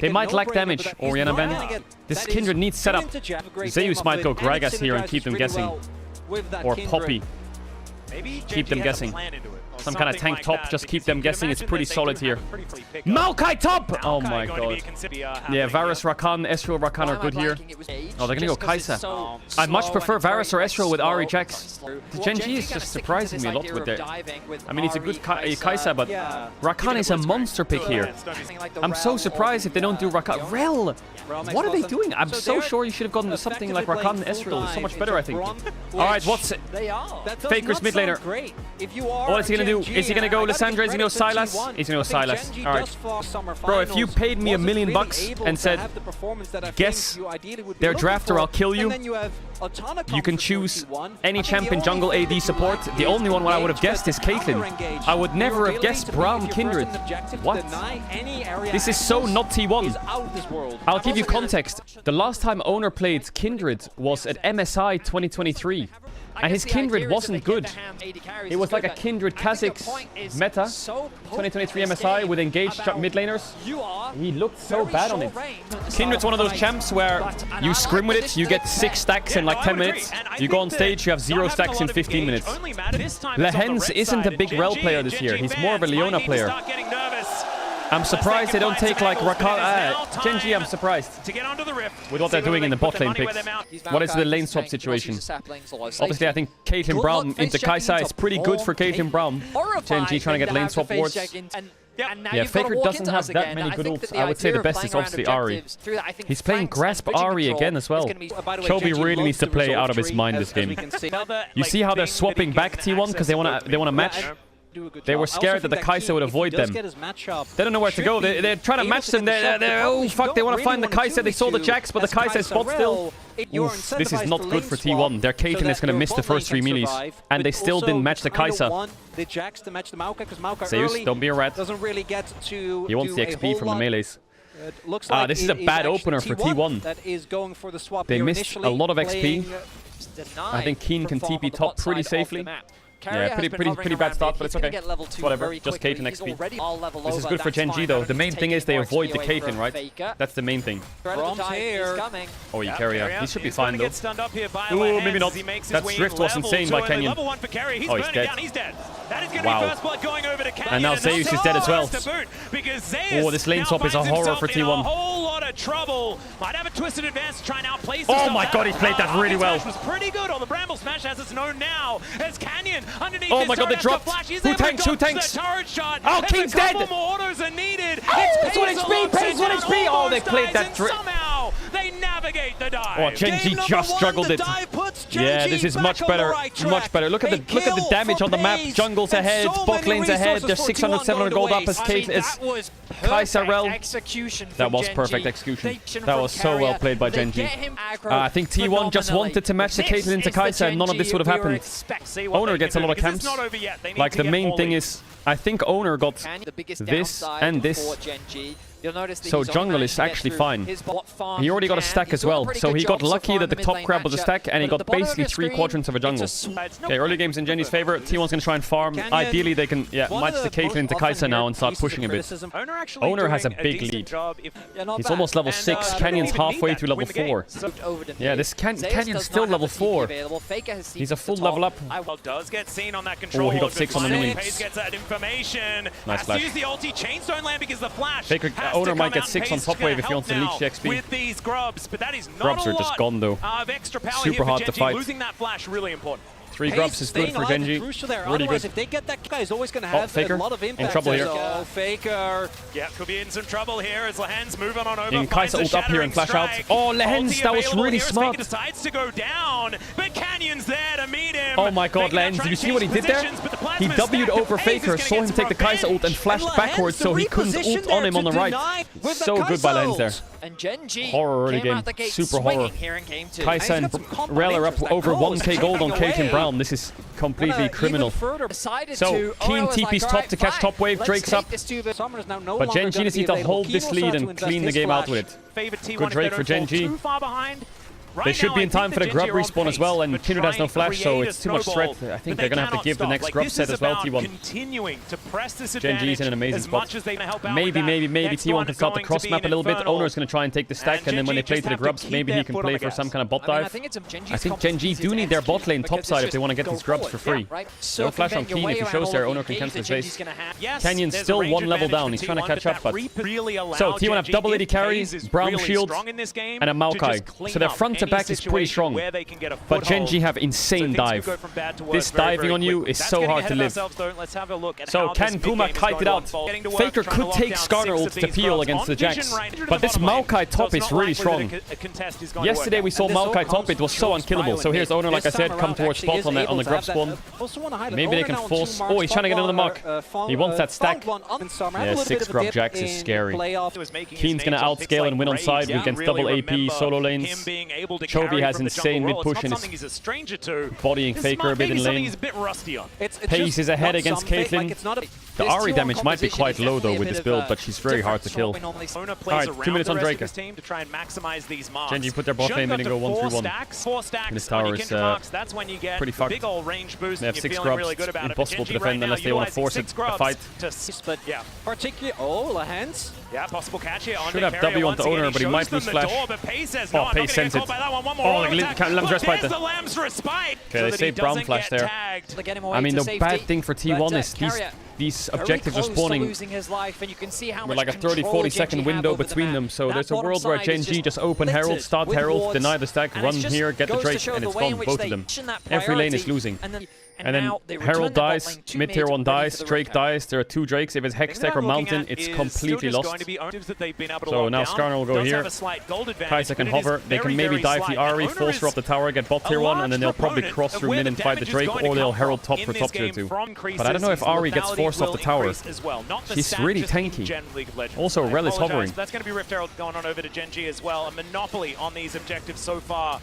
They might lack damage. Orianna ban. This Kindred needs setup. Zeus might go Gragas here and keep them guessing. Or Poppy. Keep them guessing. Some kind of tank top, just keep them guessing. It's pretty solid here. Maokai top! Oh my god. Yeah, Varus, Rakan, Ezreal, Rakan are good here. Oh, they're gonna go Kai'Sa. I much prefer Varus or Ezreal with Ahri Jax. The Genji is just surprising me a lot with their... I mean, it's a good Kai'Sa, but Rakan is a monster pick here. I'm so surprised if they don't do Rakan. Rel! What are they doing? I'm so sure you should have gone to something like Rakan and Ezreal. It's so much better, I think. Alright, what's it? Faker's mid laner. What is he gonna do? Is he gonna go Lissandra? Is he gonna go Sylas? He's gonna go Sylas. Alright. Bro, if you paid me $1 million and said, guess their drafter, I'll kill you. You can choose any champion jungle AD support. The only one I would have guessed is Caitlyn. I would never have guessed Braum Kindred. What? This is so not T1. I'll give you context. The last time Owner played Kindred was at MSI 2023. And his Kindred wasn't good. It was like a Kindred Kha'Zix meta, 2023 MSI with engaged mid laners. He looked so bad on it. Kindred's one of those champs where you scrim with it, you get 6 stacks in like 10 minutes. You go on stage, you have 0 stacks in 15 minutes. Lehens isn't a big Rel player this year. He's more of a Leona player. I'm surprised they don't take like Rakan. Genji, I'm surprised with what they're doing in the bot lane picks. What is the lane swap situation? Obviously, I think Caitlyn Braum into Kai'Sa is pretty good for Caitlyn Braum. Genji trying to get lane swap wards. Yeah, Faker doesn't have that many good ults. I would say the best is obviously Ahri. He's playing Grasp Ahri again as well. Chobi really needs to play out of his mind this game. You see how they're swapping back T1 because they wanna match? They were scared that the Kai'Sa would avoid them. They don't know where to go. They're trying to match them. Oh, fuck, they want to find the Kai'Sa. They saw the Jax, but the Kai'Sa is spot still. Oof, this is not good for T1. Their Caitlyn is going to miss the first 3 melees. And they still didn't match the Kai'Sa. Zeus, don't be a rat. He wants the XP from the melees. This is a bad opener for T1. They missed a lot of XP. I think qu'une can TP top pretty safely. Yeah, pretty bad start, but it's okay. Whatever, just Caitlyn XP. This is good for Gen G though. The main thing is they avoid the Caitlyn, right? That's the main thing. Oh, you carry out. He should be fine though. Ooh, maybe not. That drift was insane by Kenyon. Oh, he's dead. Wow. And now Zeus is dead as well. Oh, this lane swap is a horror for T1. Oh my god, he played that really well. Oh my god, they dropped. Who tanks? Who tanks? Oh, King's dead. Oh, it's 1 HP. Pace 1 HP. Oh, they played that drift. They navigate the dive. Oh, Gen G just juggled it. Yeah, this is much better. Much better. Look at the damage on the map. Jungle's ahead, bot lane's ahead. There's 600, 700 gold up as Caedrel. That was perfect execution. That was so well played by Gen G. I think T1 just wanted to match the Caitlyn into Kai'Sa and none of this would have happened. Owner gets a lot of camps. Like the main thing is, I think Owner got this and this. So jungle is actually fine. He already got a stack as well. So he got lucky that the top crab was a stack and he got basically 3 quadrants of a jungle. Okay, early games in Jenny's favor. T1's going to try and farm. Ideally, they can match the Caitlyn into Kai'Sa now and start pushing a bit. Owner has a big lead. He's almost level 6. Canyon's halfway to level 4. Yeah, this Canyon's still level 4. He's a full level up. Oh, he got 6 on the minion. Nice flash. Faker Owner might get 6 on top wave if he wants to leech the XP. Grubs are just gone though. Super hard to fight. 3 grubs is good for Gen G. Really good. If they get that guy, is always going to have Faker a lot of impact. in trouble here. Oh, Faker. Yeah, could be in some trouble here as Lehen's moving on over. Kai'Sa ult up here and flash out. Oh, Lehen's, that was really smart. Decides to go down, but Canyon's there to meet him. Oh my god, Lehen's, did you see what he did there? He W'd over Faker, saw him take the Kai'Sa ult and flashed backwards so he couldn't ult on him on the right. So good by Lehen's there. And Gen G horror early game. Super horror. Kai'Sa and Rel are up over 1k gold on Caitlyn Brown. This is completely criminal. So, qu'une TP's top to catch top wave. Drake's up. But Gen G just need to hold this lead and clean the game out with it. Good Drake for Gen G. They should be in time for the grub respawn as well, and Kindred has no flash, so it's too much threat. I think they're going to have to give the next grub set as well, T1. Gen G's in an amazing spot. Maybe T1 can start the cross map a little bit. Owner's going to try and take the stack, and then when they play to the grubs, maybe he can play for some kind of bot dive. I think Gen G do need their bot lane topside if they want to get these grubs for free. No flash on qu'une. If he shows there, Owner can cancel his base. Canyon's still 1 level down. He's trying to catch up, but... So, T1 have double AD carry, Brown shield, and a Maokai. So their front to back is pretty strong, but Gen G have insane dive. This diving on you is so hard to live. So can Puma kite it out? Faker could take Skarner ult to peel against the Jax, but this Maokai top is really strong. Yesterday we saw Maokai top, it was so unkillable. So here's Owner, like I said, come towards spot on the grub spawn. Maybe they can force... Oh, he's trying to get another mark. He wants that stack. Yeah, 6 grub Jax is scary. qu'une's gonna outscale and win on side against double AP solo lanes. Chovy has insane mid push and is bodying Faker a bit in lane. Pace is ahead against Caitlyn. The Ahri damage might be quite low though with this build, but she's very hard to kill. Alright, 2 minutes on Drake. Gen G put their bot lane in and go 1-3-1. This tower is pretty fucked. They have 6 grubs. It's impossible to defend unless they want to force it a fight. Oh, Lehen's. Yeah, possible catch here. Should have W on the Owner, but he might lose flash. Oh, Pace sends it. Oh, Lamb's respite there. Okay, they saved Brown flash there. I mean, the bad thing for T1 is these objectives are spawning with like a 30-40 second window between them. So there's a world where Gen G just open Herald, start Herald, deny the stack, run here, get the Drake, and it's gone, both of them. Every lane is losing. And then Herald dies, mid-tier 1 dies, Drake dies, there are 2 Drakes. If it's Hextech or Mountain, it's completely lost. So now Skarner will go here. Kai'Sa can hover. They can maybe dive the Ahri, force her up the tower, get bot tier 1, and then they'll probably cross through mid and fight the Drake, or they'll Herald top for top tier 2. But I don't know if Ahri gets forced off the tower. She's really tanky. Also, Rel is hovering. That's going to be Rift Herald going on over to Gen G as well. A monopoly on these objectives so far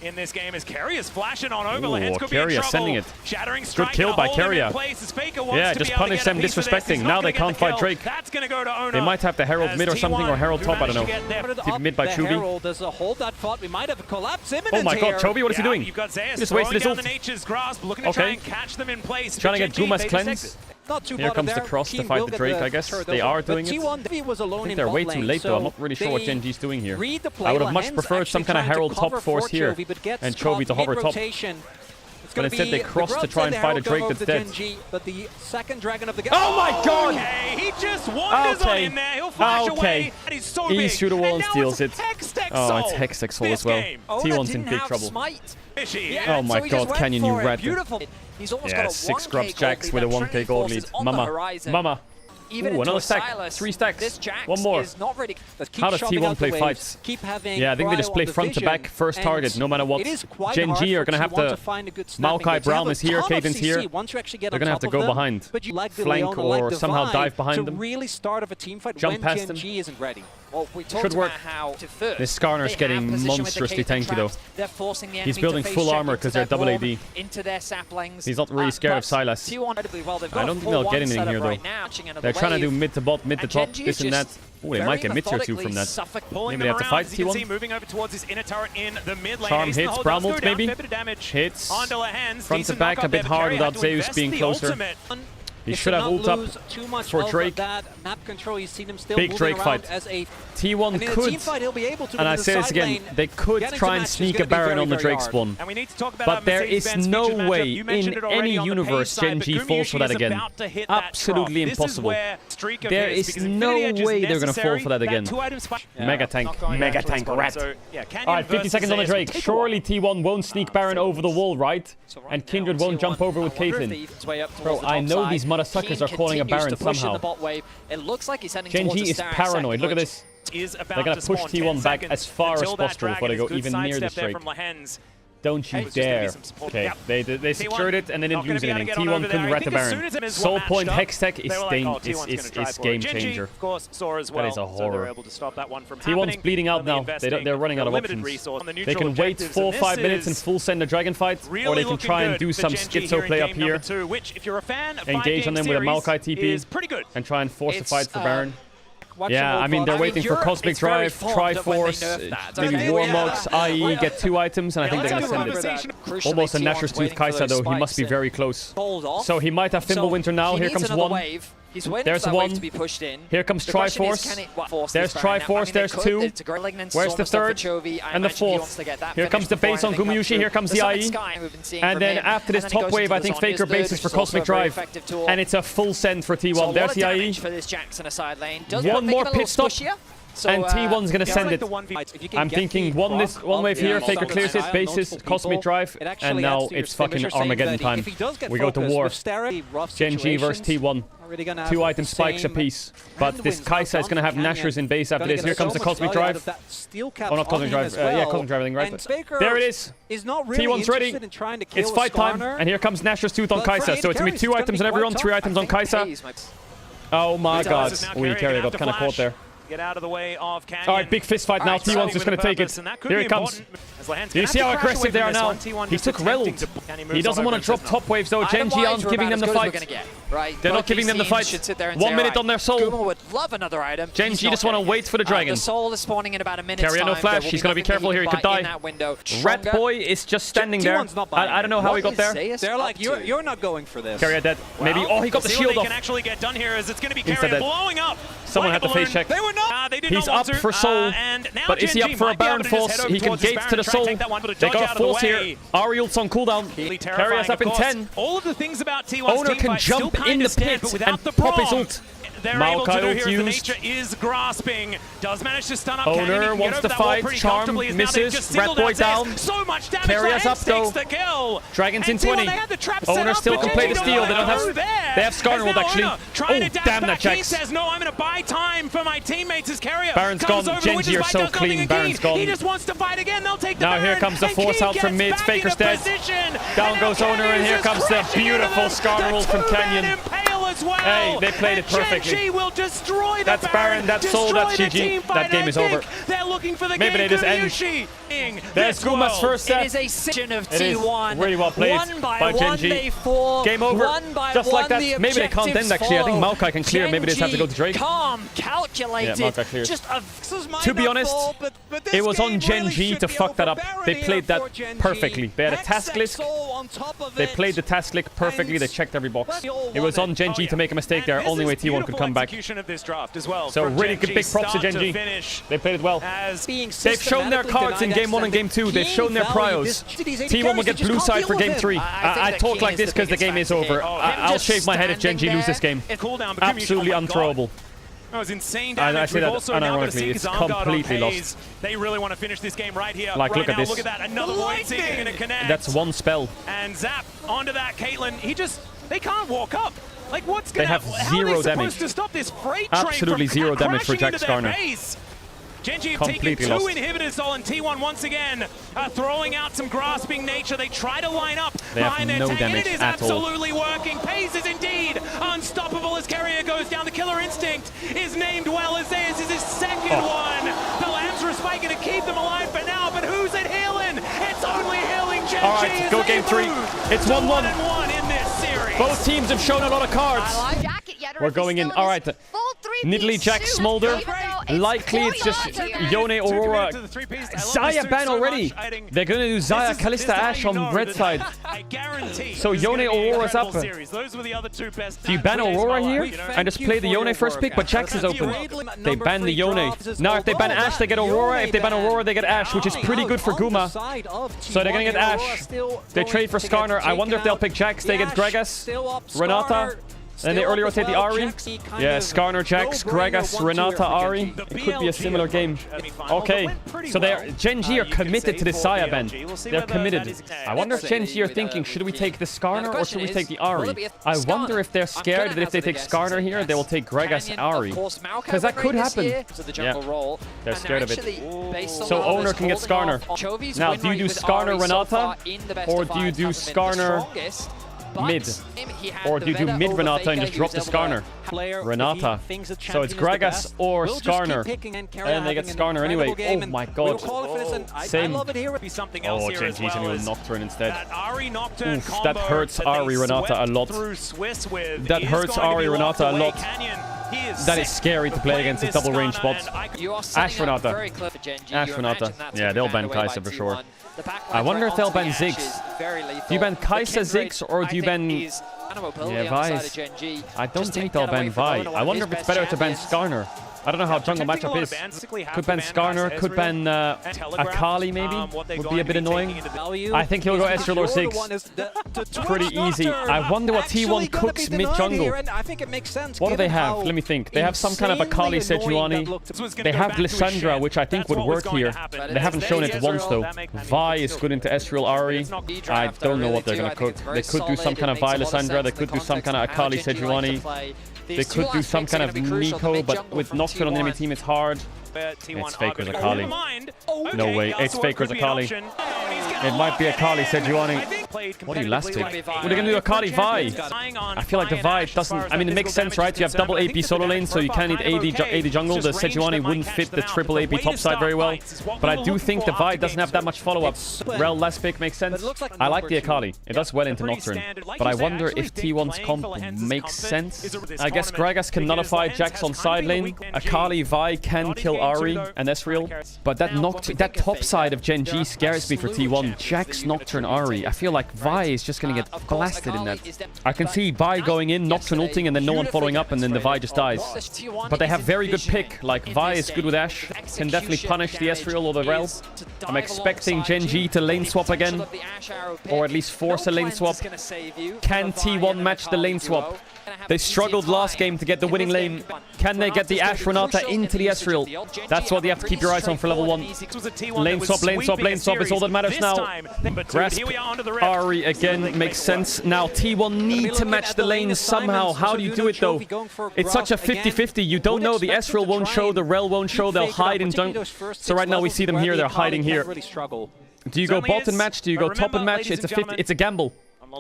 in this game as Keria is flashing on over. Lehens could be in Keria trouble. sending it. Shattering strike. Good kill by Keria. Yeah, just punish them disrespecting. Now they can't fight Drake. That's gonna go to Ono. They might have the Herald mid or something, or Herald top, I don't know. Deep mid by Chubby. There's a hold that thought we might have a collapse imminent. Oh my god, Chubby, what is he doing? You've got Zeus He just wasted his ult. Nature's grasp, looking to try and catch them in place. Trying to get Guma's cleanse. Not too Here comes the cross to fight the Drake, I guess. They are doing it. I think they're way too late though. I'm not really sure what Gen G's doing here. I would have much preferred some kind of Herald top force here and Chovy to hover top. But instead they cross to try and fight a Drake that's dead. Oh my god! He just wanders on in there. He'll flash away. He's so big. E's through the wall and steals it. Oh, it's Hextech Hextech as well. T1's in big trouble. Oh my god, Canyon, you rat. Yeah, 6 grubs Jax with a 1k gold lead. Mama. Ooh, another stack. 3 stacks. One more. How does T1 play fights? Yeah, I think they just play front to back, first target, no matter what. Gen G are going to have to... Maokai Braum is here, Caden's here. They're going to have to go behind. Flank or somehow dive behind them. Jump past them. Should work. This Skarner's getting monstrously tanky though. He's building full armor because they're double AD. He's not really scared of Sylas. I don't think they'll get anything here though. They're trying to do mid to bot, mid to top, this and that. Ooh, they might get mid tier 2 from that. Maybe they have to fight T1. Charm hits, Braum ult maybe. Hits. Front to back a bit hard without Zeus being closer. He should have ult up for Drake. Big Drake fight. T1 could, and I say this again, they could try and sneak a Baron on the Drake spawn. But there is no way in any universe Gen G falls for that again. Absolutely impossible. There is no way they're going to fall for that again. Mega tank rat. Alright, 50 seconds on the Drake. Surely T1 won't sneak Baron over the wall, right? And Kindred won't jump over with Caitlyn. Bro, I know these mother suckers are calling a Baron somehow. Gen G is paranoid. Look at this. They're going to push T1 back as far as possible before they go even near the Drake. Don't you dare. Okay, they secured it and they didn't lose anything. T1 couldn't rat the Baron. Soul Point Hextech is game changer. That is a horror. T1's bleeding out now. They're running out of options. They can wait 4 or 5 minutes and full send a dragon fight, or they can try and do some schizo play up here. Engage on them with a Maokai TP and try and force the fight for Baron. Yeah, I mean, they're waiting for Cosmic Drive, Triforce, maybe Warmogs, IE, get 2 items, and I think they're going to send it. Almost a Nature's Tooth Kai'Sa, though. He must be very close. So he might have Fimbulwinter now. Here comes 1. There's 1. Here comes Triforce. There's Triforce. There's 2. Where's the 3rd? And the 4th. Here comes the base on Gumayusi. Here comes the IE. And then after this top wave, I think Faker bases for Cosmic Drive. And it's a full send for T1. There's the IE. One more pit stop. And T1's going to send it. I'm thinking one wave here, Faker clears it, bases, Cosmic Drive, and now it's fucking Armageddon time. We go to war. Gen G versus T1. 2 item spikes apiece. But this Kai'Sa is going to have Nashers in base after this. Here comes the Cosmic Drive. Oh, not Cosmic Drive. Yeah, Cosmic Drive, I think, right? There it is. T1's ready. It's fight time. And here comes Nashor's Tooth on Kai'Sa. So it's going to be 2 items on everyone, 3 items on Kai'Sa. Oh my god. Keria got kind of caught there. Get out of the way of Canyon. Alright, big fist fight now. T1's just going to take it. Here he comes. Do you see how aggressive they are now? He took Reld. He doesn't want to drop top waves though. Gen G aren't giving them the fight. They're not giving them the fight. 1 minute on their soul. Gen G just want to wait for the dragon. Keria no flash. He's going to be careful here. He could die. Rat Boy is just standing there. I don't know how he got there. They're like, you're not going for this. Keria dead. Maybe. Oh, he got the shield off. Can actually get done here as it's going to be Keria blowing up. Someone had to face check. He's up for soul, but is he up for a Baron Force? He can gate to the soul. They got a Force here. Ari ult's on cooldown. Keria's up in 10. All of the things about T1's Owner can jump in the pit and pop his ult. Maokai ult used. Is grasping. Does manage to stun up Owner wants to fight. Charm misses. Rat Boy down. So much damage. Keria's up though. Dragon's in 20. Owner still can play the steal. They don't have. They have Skarner ult actually. Oh damn that Jax. He says no. I'm going to buy time for my teammates as Keria. Baron's gone. Gen G are so clean. Baron's gone. He just wants to fight again. They'll take the Now here comes the Force out from mid. Faker's dead. Down goes Owner, and here comes the beautiful Skarner ult from Canyon. kill as well. Hey, they played it perfectly. Gen G will destroy the That's Baron, that's Soul, that's GG. That game is over. They're looking for the Maybe they just end. There's Guma's first set. It is a section of It is T1. really well played One by Gen one, G. they fall. Game over. One by Just one, like that. the Maybe they can't end, objectives actually. I think follow. Maokai can clear. Maybe they just have to go to Drake. Calm, calculated. Yeah, Maokai clears. Just To be honest, it was on Gen G to fuck that up. They played that perfectly. They had a task list. They played the task list perfectly. They checked every box. It was on Gen G to make a mistake there. Only way T1 could come back. So really good big props to Gen G. They played it well. They've shown their cards in Game 1 and Game 2. They've shown their prios. T1 will get blue side for Game 3. I talk like this because the game is over. I'll shave my head if Gen G lose this game. Absolutely unthrowable. That was insane I damage. say that Also now got to unironically. see It's Zamgard on completely Hayes. lost. They really want to finish this game right here. Like, right look at now. this. Look at that. Another void seeking and a connect. That's one spell. And Zap onto that. Caitlyn, they can't walk up. Like, what's going to happen? They have zero damage. Supposed to stop this freight train Absolutely from zero damage for crashing Jack into their Skarner. base? Gen G have Completely taken two lost. inhibitors on T1 once again, throwing out some grasping nature. They try to line up They have behind their no tank, and damage it is at all. absolutely working. Pace is indeed unstoppable as Carrier goes down. The Killer Instinct is named well as theirs is his second one. The Lambs are spiking to keep them alive for now, but who's it healing? It's only healing Gen G. All right, go Game 3. It's 1-1. In this series. Both teams have shown a lot of cards. We're going in. All right. Nidalee, Jack, Smolder. Likely it's just Yone, Aurora. Zaya ban already. They're going to do Zaya, Kalista, Ashe on red side. So Yone, Aurora's up. Do you ban Aurora here and just play the Yone first pick? But Jax is open. They ban the Yone. Now if they ban Ashe, they get Aurora. If they ban Aurora, they get Ashe, which is pretty good for Guma. So they're going to get Ashe. They trade for Skarner. I wonder if they'll pick Jax. They get Gragas, Renata. And they early rotate the Ahri. Yeah, Skarner, Jax, Gragas, Renata, Ahri. It could be a similar game. Okay, so Gen G are committed to this Zaya ban. They're committed. I wonder if Gen G are thinking, should we take the Skarner or should we take the Ahri? I wonder if they're scared that if they take Skarner here, they will take Gragas, Ahri. Because that could happen. Yeah, they're scared of it. So Owner can get Skarner. Now, do you do Skarner, Renata? Or do you do Skarner mid? Or do you do mid Renata and just drop the Skarner? Renata. So it's Gragas or Skarner. And they get Skarner anyway. Oh my god. Same. Oh, Gen G's going to Nocturne instead. Oof, that hurts Ahri Renata a lot. That hurts Ahri Renata a lot. That is scary to play against a double range bot. Ashe Renata. Ashe Renata. Yeah, they'll ban Kai'Sa for sure. I wonder if they'll ban Ziggs. Do you ban Kai'Sa, Ziggs, or do you ban... Yeah, Vi's. I don't think they'll ban Vi. I wonder if it's better to ban Skarner. I don't know how jungle matchup is. Could ban Skarner, could ban Akali maybe. Would be a bit annoying. I think he'll go Ezreal or Ziggs. Pretty easy. I wonder what T1 cooks mid-jungle. What do they have? Let me think. They have some kind of Akali Sejuani. They have Lissandra, which I think would work here. They haven't shown it once though. Vi is good into Ezreal Ahri. I don't know what they're going to cook. They could do some kind of Vi Lissandra. They could do some kind of Akali Sejuani. They could do some kind of Nico, but with Nocturne on the enemy team, it's hard. It's Faker's Akali. No way. It's Faker's Akali. It might be Akali Sejuani. What do you last pick? What are they going to do Akali Vi? I feel like the Vi doesn't... I mean, it makes sense, right? You have double AP solo lane, so you can't need AD jungle. The Sejuani wouldn't fit the triple AP topside very well. But I do think the Vi doesn't have that much follow-up. Rel last pick makes sense. I like the Akali. It does well into Nocturne. But I wonder if T1's comp makes sense. I guess Gragas can nullify Jax on side lane. Akali Vi can kill Ahri and Ezreal. But that top side of Gen G scares me for T1. Jax, Nocturne, Ahri. I feel like Vi is just going to get blasted in that. I can see Vi going in, Nocturne ulting, and then no one following up, and then the Vi just dies. But they have very good pick. Like, Vi is good with Ashe. Can definitely punish the Ezreal or the Rel. I'm expecting Gen G to lane swap again. Or at least force a lane swap. Can T1 match the lane swap? They struggled last game to get the winning lane. Can they get the Ashe Renata into the Ezreal? That's what you have to keep your eyes on for level 1. Lane swap, lane swap, lane swap is all that matters now. Grasp Ahri again makes sense. Now T1 need to match the lanes somehow. How do you do it though? It's such a 50-50. You don't know. The Ezreal won't show, the Rel won't show. They'll hide in jungle. So right now we see them here. They're hiding here. Do you go bot and match? Do you go top and match? It's a 50. It's a gamble.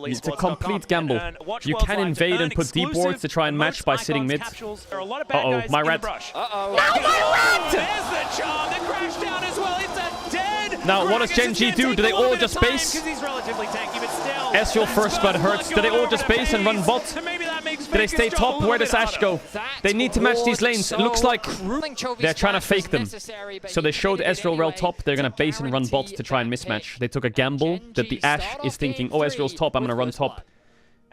It's a complete gamble. You can invade and put deep wards to try and match by sitting mid. Uh-oh, my red. Uh-oh. No, my red! There's the charm that crashed down as well. It's a dead. Now, what does Gen G do? Do they all just base? Ezreal first blood hurts. Do they all just base and run bot? Do they stay top? Where does Ashe go? They need to match these lanes. It looks like they're trying to fake them. So they showed Ezreal rel top. They're going to base and run bot to try and mismatch. They took a gamble that the Ashe is thinking, oh, Ezreal's top, I'm going to run top.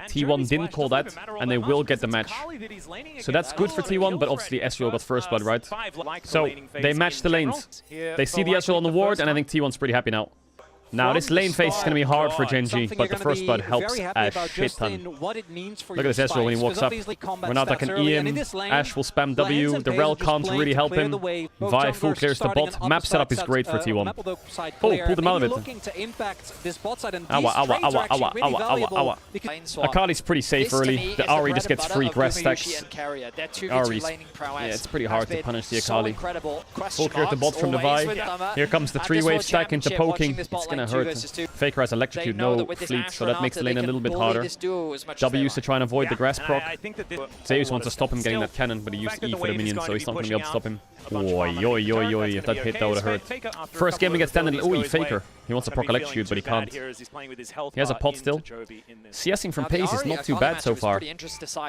T1 didn't call that, and they will get the match. So that's good for T1, but obviously Ezreal got first blood, right? So they match the lanes. They see the Ezreal on the ward, and I think T1's pretty happy now. Now, this lane phase is going to be hard for Gen G, but the first blood helps a shit ton. Look at this Ezreal when he walks up. Renata can E him. Ashe will spam W. The rel can't really help him. Vi full clears the bot. Map setup is great for T1. Oh, pulled him out of it. Awa. Akali's pretty safe early. The Ahri just gets free grass stacks. Ahri's... Yeah, it's pretty hard to punish the Akali. Full clear the bot from the Vi. Here comes the 3-wave stack into poking. It's gonna hurt. Faker has electrocute, no fleet, so that makes the lane a little bit harder. W used to try and avoid the grass proc. Zeus wants to stop him getting that cannon, but he used E for the minion, so he's not gonna be able to stop him. Oi. If that hit, that would have hurt. First game against Standard. Ooh, Faker. He wants to proc electrocute, but he can't. He has a pot still. CSing from pace is not too bad so far.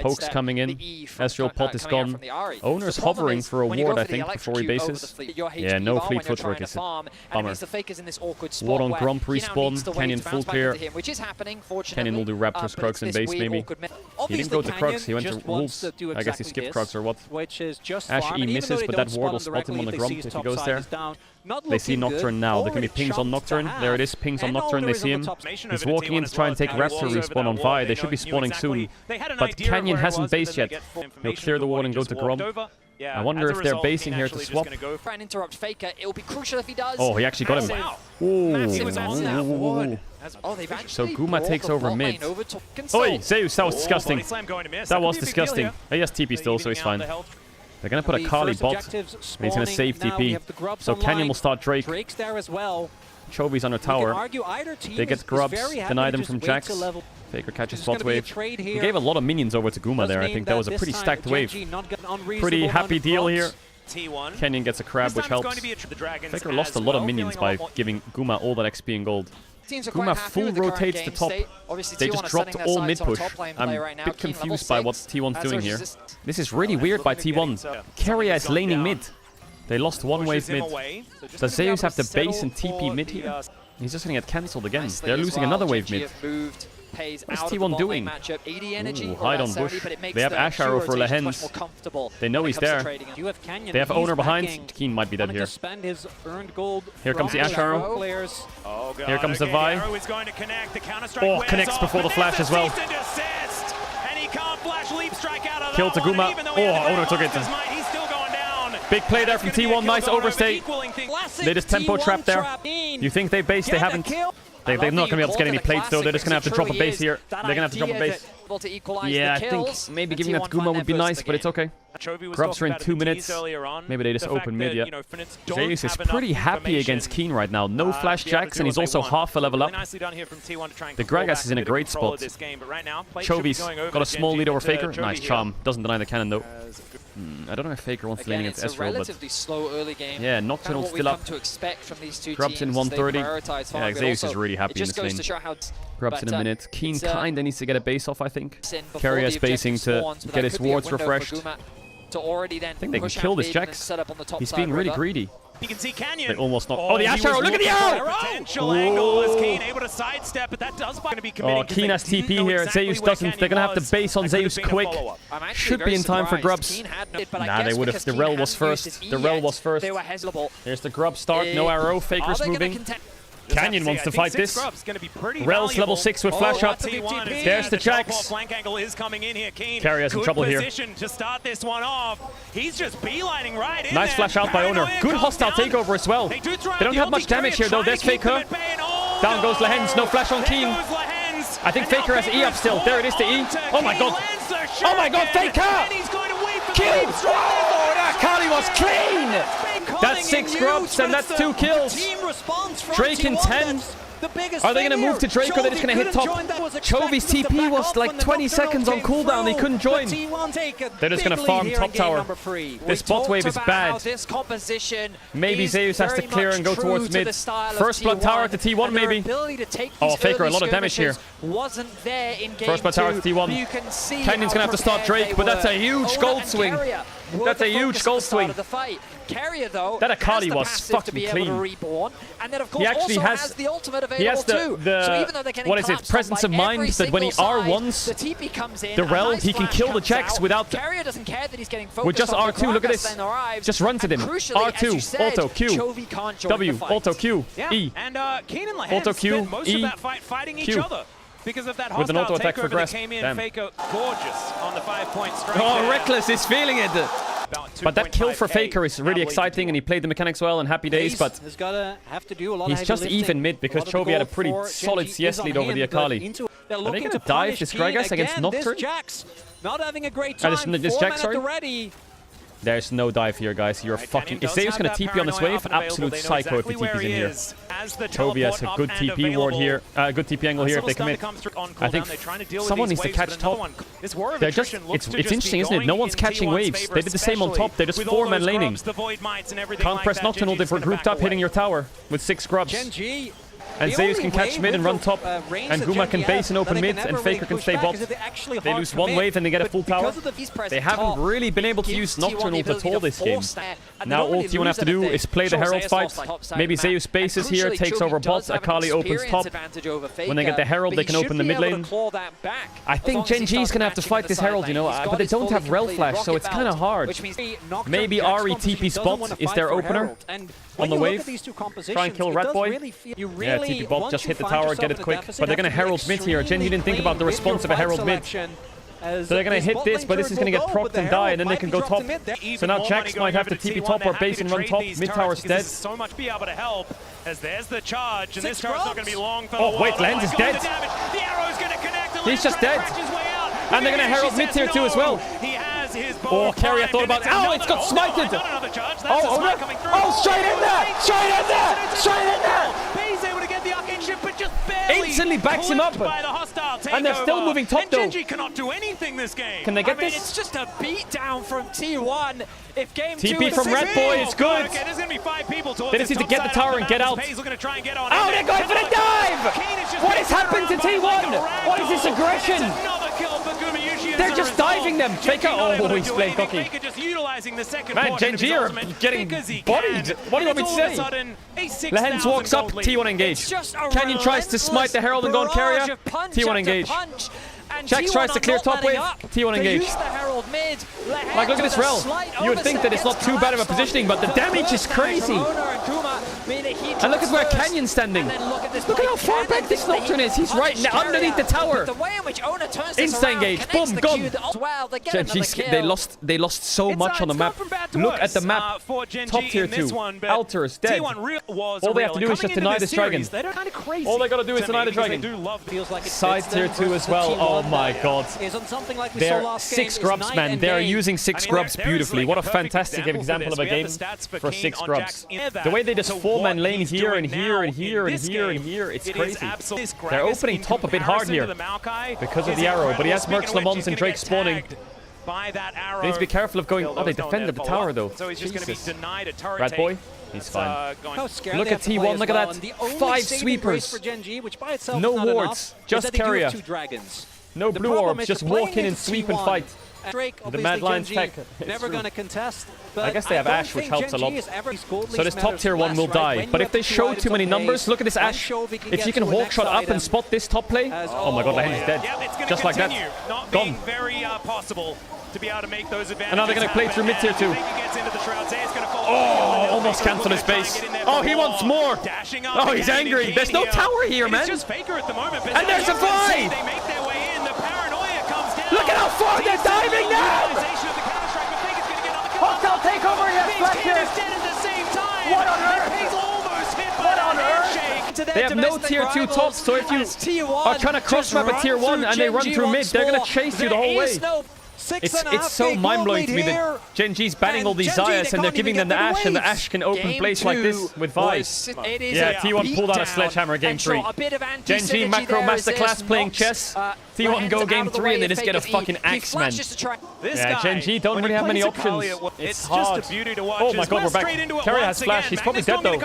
Poke's coming in. Ezreal pot is gone. Owner's hovering for a ward, I think, before he bases. Yeah, no fleet footwork is a bummer. Ward on Grump respawn. Canyon full clear. Canyon will do Raptors, Krugs, and base maybe. He didn't go to Krugs, he went to Wolves. I guess he skipped Krugs or what. Ashe E misses, but that ward will spot him on the Grump if he goes there. They see Nocturne now. There can be pings on Nocturne. There it is, pings on Nocturne. They see him. He's walking in to try and take Raptor respawn on Vi. They should be spawning soon. But Canyon hasn't based yet. He'll clear the ward and go to Grump. I wonder if they're basing here to swap. Oh, he actually got him. Ooh. So Guma takes over mid. Oi, Zeus, that was disgusting. That was disgusting. He has TP still, so he's fine. They're going to put a Kali bot, and he's going to save TP. So Canyon will start Drake. Chovy's under tower. They get grubs, deny them from Jax. Faker catches spot wave. He gave a lot of minions over to Guma there. I think that was a pretty stacked wave. Pretty happy deal here. Canyon gets a crab, which helps. Faker lost a lot of minions by giving Guma all that XP and gold. Guma full rotates the top. They just dropped all mid push. I'm a bit confused by what T1's doing here. This is really weird by T1. Keria is laning mid. They lost one wave mid. Does Zeus have the base and TP mid here? He's just going to get cancelled again. They're losing another wave mid. What is T1 doing? Ooh, hide on bush. They have Ashe Arrow for Lehens. They know he's there. They have owner behind. qu'une might be dead here. Here comes the Ashe Arrow. Here comes the Vi. Oh, connects before the flash as well. Killed Guma. Oh, owner took it. Big play there from T1. Nice overstay. They just tempo trap there. You think they base? They haven't. They're not going to be able to get any plates though. They're just going to have to drop a base here. They're going to have to drop a base. Yeah, I think maybe giving that to Guma would be nice, but it's okay. Grubs are in 2 minutes. Maybe they just open mid yet. Zeus is pretty happy against qu'une right now. No flash jacks, and he's also half a level up. The Gragas is in a great spot. Chovy's got a small lead over Faker. Nice charm. Doesn't deny the cannon though. I don't know if Faker wants to lane against Ezreal, but yeah, Nocturnal still up. Grubs in 130. Yeah, Zeus is really happy in this lane. Grubs in a minute. qu'une kinda needs to get a base off, I think. Keria is basing to get his wards refreshed. I think they can kill this Jax. He's being really greedy. You can see Canyon. They almost knocked. Oh, the Ashe Arrow! Look at the arrow! Potential angle is qu'une able to sidestep, but that does going to be committing. Oh, qu'une has TP here. Zeus doesn't. They're gonna have to base on Zeus quick. Should be in time for grubs. Nah, they would have. The rel was first. The rel was first. Here's the grub start. No arrow. Faker's moving. Canyon wants to fight this. Rel's level 6 with flash up. There's the Jax. Keria's in trouble here. To start this one off. He's just beelining right in. Nice flash out by owner. Good hostile takeover as well. They don't have much damage here though. There's Faker. Down goes Lehens. No flash on qu'une. I think Faker has E up still. There it is, the E. Oh my god. Oh my god, Faker! Kill! Oh, that Kali was clean! That's 6 grubs and that's 2 kills. Drake in 10. the biggest Are they going to move to Drake or are they just going to hit top? Chovy's TP was like 20 seconds on cooldown. He couldn't join. They're just going to farm top tower. This bot wave is bad. Maybe Zeus has to clear and go towards mid. First blood tower to T1 maybe. Oh, Faker, a lot of damage here. First blood tower to T1. Canyon's going to have to start Drake, but that's a huge gold swing. That's a huge gold swing. That Akali was fucking clean. He actually has the what is it, presence of mind that when he R1s the rel, he can kill the checks without with just R2. Look at this. Just runs at him. R2, auto Q, W, auto Q, E, auto Q, E, Q. Because of that with an auto attack for Grasp. Came in, Faker gorgeous on the 5-point strike. Oh, Reckless is feeling it. But that kill for Faker is really exciting, and he played the mechanics well and happy days, but he's just even mid because Chovy had a pretty solid CS lead over the Akali. Are they going to dive this Gragas against Nocturne? This Jack, sorry? There's no dive here, guys. You're fucking... Is Zeus going to TP on this wave? Absolute psycho if he TPs in here. Chovy has a good TP ward here. Good TP angle here if they commit. I think someone needs to catch top. They're just... It's interesting, isn't it? No one's catching waves. They did the same on top. They're just 4-man laning. Can't press Nocturnal if we're grouped up hitting your tower with 6 grubs. And Zeus can catch mid and run top, and Guma can base and open mid, and Faker can stay bot. They lose one wave and they get a full tower. They haven't really been able to use Nocturnal at all this game. Now all T1 have to do is play the Herald fight. Maybe Zeus bases here, takes over bot, Akali opens top. When they get the Herald, they can open the mid lane. I think Gen G is going to have to fight this Herald, you know, but they don't have Rel Flash, so it's kind of hard. Maybe Ahri TP spot is their opener on the wave. Try and kill Rat Boy. Yeah, TP bot, just hit the tower, get it quick. But they're going to Herald mid here. Gen G didn't think about the response of a Herald mid. So they're going to hit this, but this is going to get procced and die, and then they can go top. So now Jax might have to TP top or base and run top. Mid tower's dead. So much be able to help as there's the charge, and this charge's not going to be long for oh, wait, Lens is dead. The arrow's going to connect. He's just dead. And they're going to Herald mid tier 2 as well. Oh, Carry, I thought about it. Oh, it's got smited. Oh, straight in there. Straight in there. Straight in there. He's able to get the arcane ship, but just barely instantly backs him up. And they're still moving top though. Gen G cannot do anything this game. Can they get this? It's just a beatdown from T1. If game TP from Red Boy is good. Okay, there's going to be 5 people towards they just need to get the tower and get out. Oh, they're going for the dive! What has happened to T1? What is this aggression? They're just diving them. Faker, oh, he's playing cocky. Man, Gen G are getting bodied. What do you want me to say? Lehens walks up, T1 engage. Canyon tries to smite the Herald and go on carrier. T1 engage. Jax tries to clear top wave. T1 engage. Like, look at this rel. You would think that it's not too bad of a positioning, but the damage is crazy. And look at where Canyon's standing. Look at how far back this Nocturne is. He's right underneath the tower. Insta engage. Boom, gone. They lost so much on the map. Look at the map. Top tier 2. Altars dead. All they have to do is just deny this dragon. All they gotta do is deny the dragon. Side tier 2 as well. Oh my god. They're 6 grubs, man. They're using 6 grubs beautifully. What a fantastic example of a game for 6 grubs. The way they just 4-man lane here and here and here and here and here, it's crazy. They're opening top a bit hard here because of the arrow, but he has Mercs, Lamons, and Drake spawning. They need to be careful of going... Oh, they defended the tower, though. Jesus. Rat Boy, he's fine. Look at T1, look at that. 5 sweepers. No wards, just carrier. No blue orbs, just walk in and sweep and fight. The Mad Lion's tech. Never going to contest. I guess they have Ashe, which helps a lot. So this top tier 1 will die. But if they show too many numbers, look at this Ashe. If you can hawkshot up and spot this top play, oh my god, Lehens is dead. Just like that. Gone. And now they're going to play through mid tier 2. Oh, almost cancel his base. Oh, he wants more. Oh, he's angry. There's no tower here, man. And there's a fight. Look at how far they're diving now! Hostile takeover, yes, What on earth? What on earth? They have no tier 2 tops, so if you are trying to cross map a tier 1 and they run through mid, they're going to chase you the whole way. It's so mind-blowing to me that Gen G's banning all these Zayas and they're giving them the Ashe, and the Ashe can open place like this with Vice. Yeah, T1 pulled out a sledgehammer game 3. Gen G macro masterclass playing chess. T1 go game 3 and they just get a fucking axe, man. Yeah, Gen G don't really have many options. It's hard. Oh my god, we're back. Carrier has flash. He's probably dead though.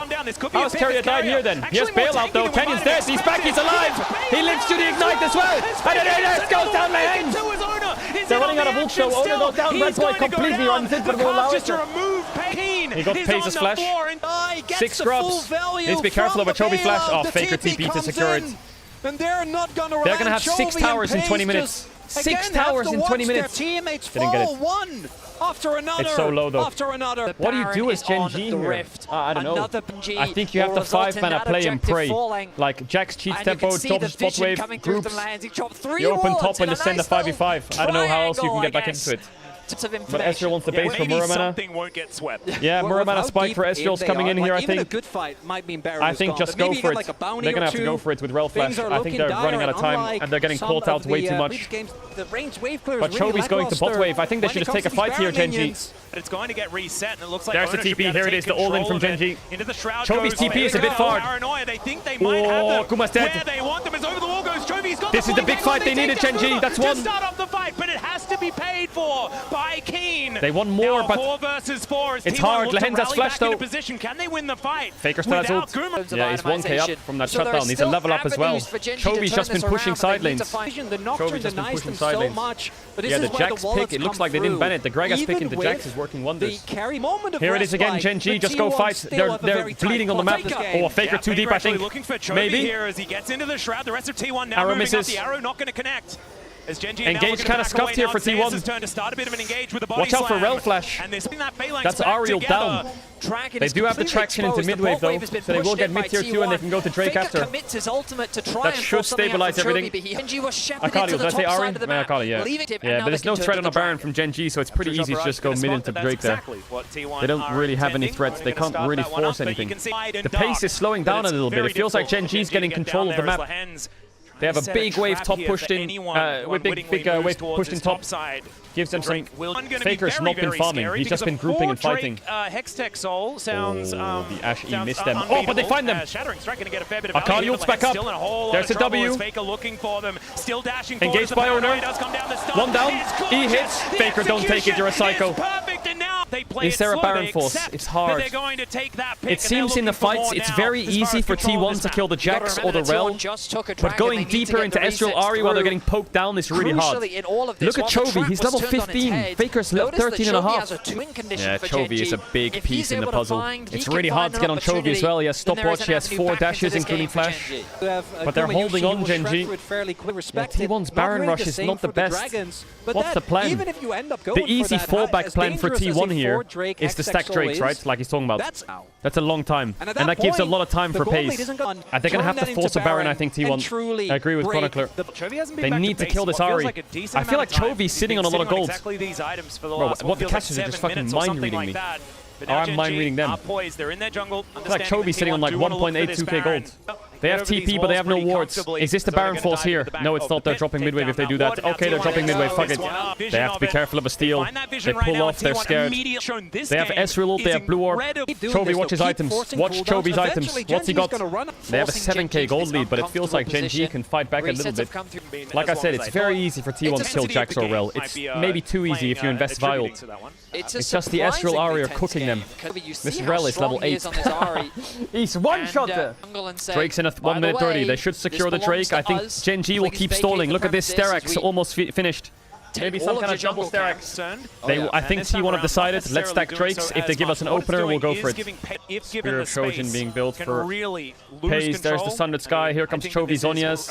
How's Carrier died here then? He has bailout though. Canyon's dead. He's back. He's alive. He lives to the ignite as well. And it goes down the end. They're running out of ult show. Owner goes down. Red boy completely runs in, but will allow it. He got Pace's flash. 6 scrubs. Needs to be careful of a Chovy flash. Oh, Faker TP to secure it. And they're gonna have 6 towers in 20 minutes. 6 towers in 20 minutes. Didn't get it. One after another. It's so low though. After another. What do you do as Gen G here? I don't know. I think you have to 5-mana play and pray. Like Jax cheats tempo, drops spot wave, groups. You open top and just send a 5v5. I don't know how else you can get back into it. But Ezreal wants the base for Muramana. Yeah, Muramana spike for Ezreal's coming in here, I think. I think just go for it. They're gonna have to go for it with Rel Flash. I think they're running out of time and they're getting caught out way too much. But Chovy's going to bot wave. I think they should just take a fight here, Gen G. But it's going to get reset, and it looks like there's the TP. Here it is, the all-in from Gen G. Chovy's TP is a bit far. They think they might have them. Kuma's dead. Where they want them is over the wall goes Chovy's got this is the big fight they needed, Gen G. That's one. To start off the fight, but it has to be paid for by qu'une. They want more, but 4 versus 4 it's hard. Lehens has flash though. Can they win the fight? Faker still has ult. Yeah, he's 1k up from that shutdown. He's a level up as well. Chovy's just been pushing side lanes. Chovy's just been pushing side lanes. Yeah, the Jax pick, it looks like they didn't ban it. The Gragas pick into Jax is working wonders. Here it is again, Gen G, just go fight. They're bleeding on the map. Oh, Faker too deep, I think. Maybe. Here as he gets into the shroud. The rest of T1 now arrow moving misses. up. The arrow not going to connect. Engage kind of scuffed here for T1. Watch out for Rel Flash. That's Ariel down. They do have the traction into mid-wave though, so they will get mid-tier 2 and they can go to Drake after. That should stabilize everything. Akali, did I say Ari? Akali, yeah. Yeah, but there's no threat on a Baron from Gen G, so it's pretty easy to just go mid into Drake there. They don't really have any threats, they can't really force anything. The pace is slowing down a little bit, it feels like Gen G's getting control of the map. They have a big wave top pushed in, with big wave pushed in top. Gives them some. Faker's not been farming, he's just been grouping and fighting. Oh, the Ashe E missed them. Oh, but they find them! Akali ults back up. There's a W. Engaged by owner. 1 down. E hits. Faker, don't take it, you're a psycho. Is there a Baron force? It's hard. It seems in the fights it's very easy for T1 to kill the Jax or the Rel, but going deeper into Ezreal Ahri while they're getting poked down is really hard. Look at Chovy, he's level 15. Faker's level 13 and a half. Yeah, Chovy is a big piece in the puzzle. It's really hard to get on Chovy as well. He has stopwatch, he has 4 dashes including flash. But they're holding on, Gen G. Yeah, T1's Baron rush is not the best. What's the plan? The easy fallback plan for T1 here is to stack Drakes, right? Like he's talking about. That's a long time. And that gives a lot of time for pace. And they're going to have to force a Baron, I think, T1. I agree with Chronicler. They need to kill this Ahri. I feel like Chovy's sitting on a lot of gold. Bro, what the catches are just fucking mind-reading me. Oh, I'm mind-reading them. I feel like Chovy's sitting on like 1.82k gold. They have TP, but they have no wards. Is this the Baron force here? No, it's not. They're dropping midwave if they do that. Okay, they're dropping midwave. Fuck it. They have to be careful of a steal. They pull off. They're scared. They have Ezreal ult. They have blue orb. Chovy watches items. Watch Chovy's items. What's he got? They have a 7k gold lead, but it feels like Gen G can fight back a little bit. Like I said, it's very easy for T1 to kill Jax or Rel. It's maybe too easy if you invest Vi ult. It's just the Ezreal Ahri are cooking them. This Rel is level 8. He's one-shot. Drake's in a 1 minute 30. They should secure the Drake. I think Gen G will keep stalling. Look at this Sterak's almost finished. Maybe some kind of double Sterak's. I think T1 have decided, let's stack Drakes. If they give us an opener, we'll go for it. Spear of Trojan being built for Pace. There's the Sundered Sky. Here comes Chovy Zhonya's.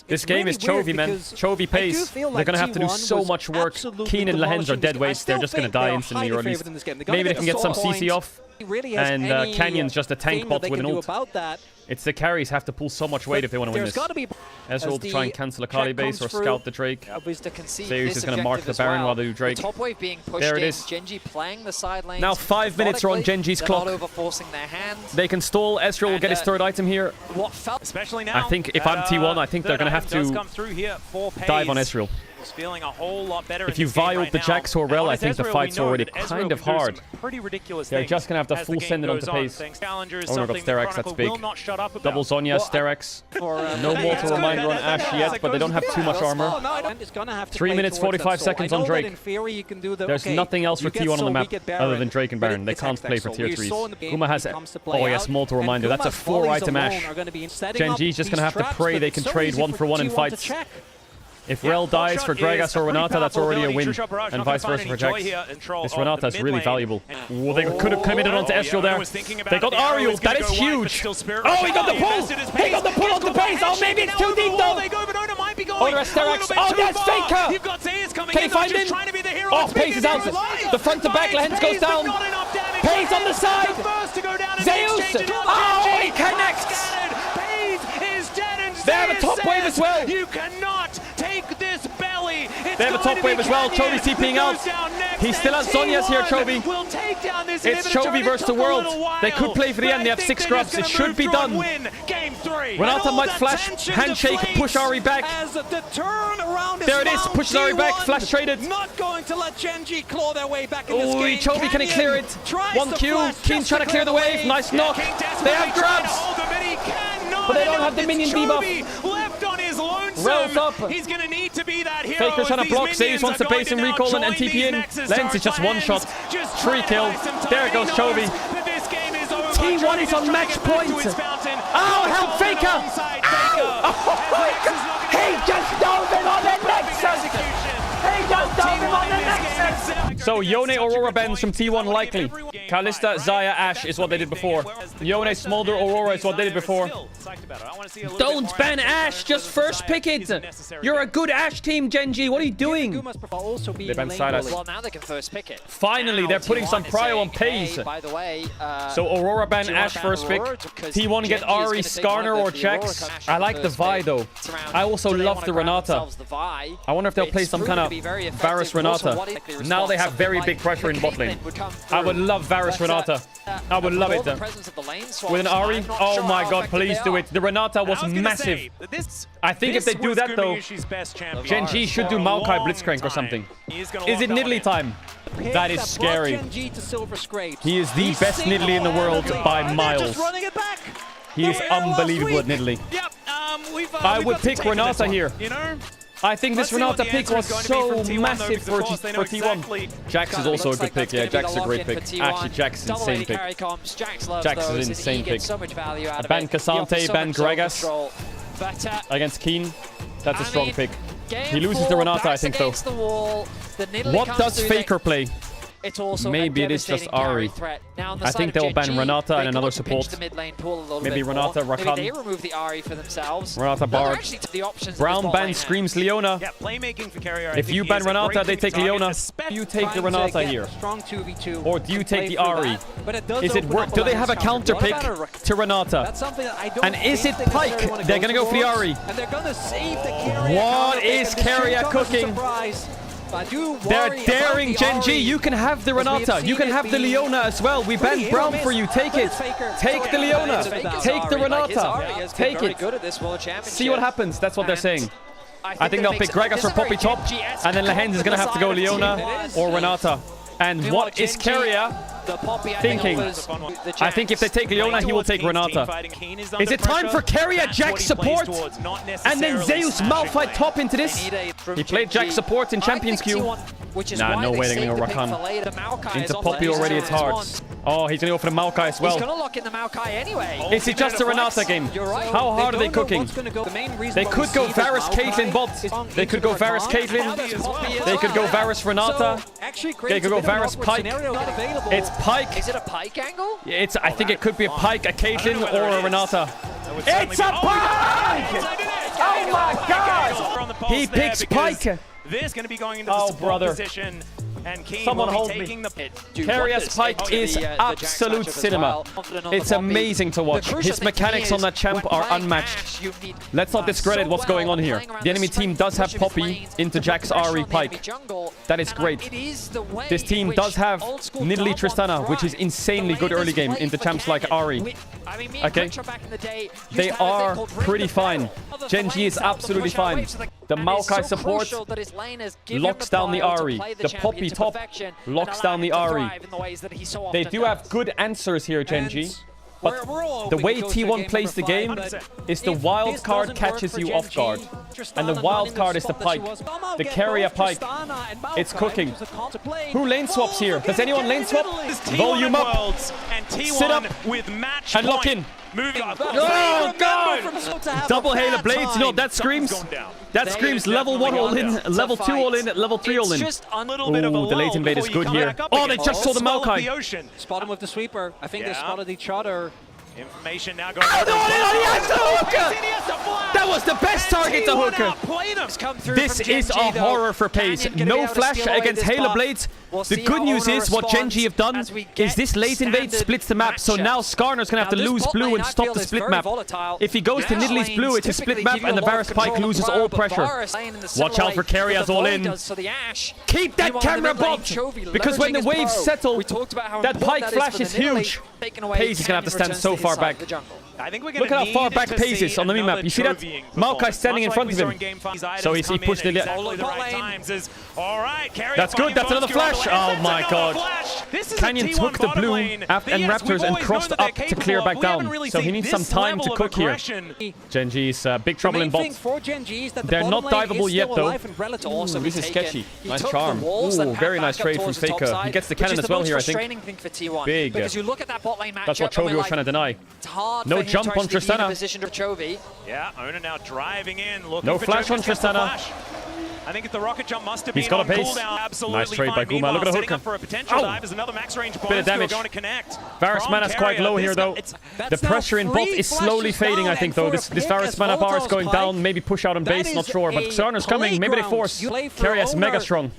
This game is Chovy, man. Chovy Pace. They're going to have to do so much work. qu'une and Lehens are dead weights. They're just going to die instantly, or at least maybe they can get some CC off. And Canyon's just a tank bot with an ult. It's the carries have to pull so much weight if they want to win this. Ezreal to try and cancel Akali base or scout the Drake. Zeus is going to mark the Baron while they do Drake. There it is. Now 5 minutes are on Gen G's clock. They can stall. Ezreal will get his 3rd item here. I think if I'm T1, I think they're going to have to dive on Ezreal. He's feeling a whole lot better. If you violed the Jax or Rel, I think the fight's already kind of hard. Pretty ridiculous. They're just gonna have to full send it onto pace. Oh my god, Sterex, that's big. Double Zonya, Sterex. No mortal reminder on Ashe yet, but they don't have too much armor. 3 minutes 45 seconds on Drake. There's nothing else for T1 on the map other than Drake and Baron. They can't play for tier 3s. Kuma has oh yes, mortal reminder. That's a 4-item Ashe. Gen G's just gonna have to pray they can trade 1-for-1 in fights. If Rel dies for Gragas or Renata, that's already a win, and vice versa for Jax. This Renata is really valuable. Ooh, they could have committed onto Ezreal there. They got Ariel, that is huge! Oh, he got the pull! He got the pull on the base! Oh, maybe it's too deep though! Oh, there's Sterex! Oh, there's Faker! Can he find him? Oh, Pace is out! The front to back, Lehens goes down! Pace on the side! Zeus! Oh, he connects! They have a top wave as well! You cannot take this belly! They have a top wave as well. Chobi's TPing out. He still has Zonya's here, Chobi. It's Chobi versus the world. They could play for the end. They have 6 scrubs. It should be done. Renata might flash, handshake, push Ari back. There it is. Pushes Ari back. Flash traded. Not going to let Gen G claw their way back in this Oh, game. Chobi, can he clear it? 1Q. Keen trying to clear the wave. Nice knock. They have grabs. But they don't have the minion debuff. Left on his lonesome. Rails up. He's going to need to be that hero. Faker trying to block. Zeus wants to base and recall and TP in. Lens is just one shot. 3 kills. There goes Chobi. T1 is on match point. Oh, help Faker. Ow! Oh my god. He just dove him on the Nexus. He just dove him on the Nexus. So Yone Aurora bans from T1 likely. Kalista, Xayah, Ashe is what they did before. Yone, Smolder, Aurora is what they did before. Don't ban Ashe, just first pick it. You're a good Ashe team, Gen G. What are you doing? They banned Silas. Well, now they can first pick it. Finally, they're putting some prio on Pace. By the way, so Aurora ban Ashe first pick. T1 get Ari, Skarner, or Jax. I like the Vi though. I also love the Renata. I wonder if they'll play some kind of Varus Renata. Now they have very big pressure in bot lane. I would love Varus Renata. I would love it. With an Ari? Oh my god, please do it. The Renata was massive. I think if they do that though, Gen G should do Maokai Blitzcrank or something. Is it Nidalee time? That is scary. He is the best Nidalee in the world by miles. He is unbelievable at Nidalee. I would pick Renata here. I think this Renata pick was so massive for T1. Jax is also a good pick. Yeah, Jax is a great pick. Actually, Jax is an insane pick. Jax is an insane pick. Ban Cassante, ban Gragas against Keen. That's a strong pick. He loses to Renata, I think, though. What does Faker play? Maybe it is just Ari. I think they'll ban Renata and another support. Maybe Renata, Rakan. They remove the Ari for themselves. Renata, Bard. Brown ban Screams Leona. If you ban Renata, they take Leona. Do you take the Renata here? Or do you take the Ari? Is it work? Do they have a counter pick to Renata? And is it Pyke? They're gonna go for the Ari. What is Keria cooking? They're daring Gen G. You can have the Renata. You can have the Leona as well. We banned Brown for you. Take it. Take the Leona. Take the Renata. Take it. See what happens. That's what they're saying. I think they'll pick Gragas or Poppy top. And then Lehens is going to have to go Leona or Renata. And what is Keria thinking? I think if they take Leona, he will take Renata. Is it time for Keria Jax support? And then Zeus Malphite top into this? He played Jax support in Champions Queue. Nah, no way they're going to go Rakan. Into Poppy already, it's hard. Oh, he's going to go for the Maokai as well. He's going to lock in the Maokai anyway. Is it just a Renata game? How hard are they cooking? They could go Varus Caitlyn bot. They could go Varus Caitlyn. They could go Varus Renata. They could go Varus Pyke. It's Pyke. Is it a Pyke angle? It's. I think it could be a Pyke, a Caitlyn, or a Renata. It's a Pyke! Oh my god! He picks Pyke. This going to be going into the support position. And someone hold me. Keria's Pyke is absolute cinema. It's amazing to watch. His mechanics on that champ are unmatched. Let's not discredit what's going on here. The enemy team does have Poppy into Jax, Ari, Pyke. That is great. This team does have Nidalee Tristana, which is insanely good early game into champs like Ari. Okay? They are pretty fine. Gen G is absolutely fine. The Maokai support locks down the Ahri. The Poppy top locks down the Ahri. They do have good answers here, Genji. But the way T1 plays the game is the wild card catches you off guard. And the wild card is the Pyke. The carrier Pyke. It's cooking. Who lane swaps here? Does anyone lane swap? Volume up. Sit up. And lock in. Oh, God! Double Halo Blades. No, that screams. That screams level 1 all in, level 2 all in, level 3 all in. Ooh, the late invade is good here. Oh, they just saw the Maokai. Spot him with the sweeper. I think they spotted each other. Information now going oh, no, he has the hooker! That was the best target to hooker. This is a horror for pace. No flash against Halo Blades. The good news is what Genji have done is this late invade splits the map. So now Skarner's going to have to lose blue and stop the split map. If he goes to Nidalee's blue, it's a split map and the Varus Pyke loses all pressure. Watch out for Carriers all in. Keep that camera bobbed! Because when the waves settle, that Pyke flash is huge. Pace is going to have to stand so far back. Look at how far back Pace is on the minimap. You see that? Maokai standing in front of him. So he pushed the... That's good. That's another flash. Oh my god. Canyon took the blue and Raptors and crossed up to clear back down. So he needs some time to cook here. Genji's big trouble in bot. They're not diveable yet though. Ooh, this is sketchy. Nice charm. Ooh, very nice trade from Faker. He gets the cannon as well here, I think. Big. That's what Chovy was trying to deny. No jump on Tristana. Yeah, Owner now driving in. No flash on Tristana. I think the rocket jump must have been He's got a pace. Cooldown. Absolutely nice trade by fine. Guma. Look at the hooker. For a potential dive is another max range bit of damage. Going to connect. Varus mana's quite low here though. The pressure in bot is slowly fading, I think though. This Varus mana bar is going down. Maybe push out on base, not sure. But Xarner's coming. Maybe they force. Carrier's mega strong.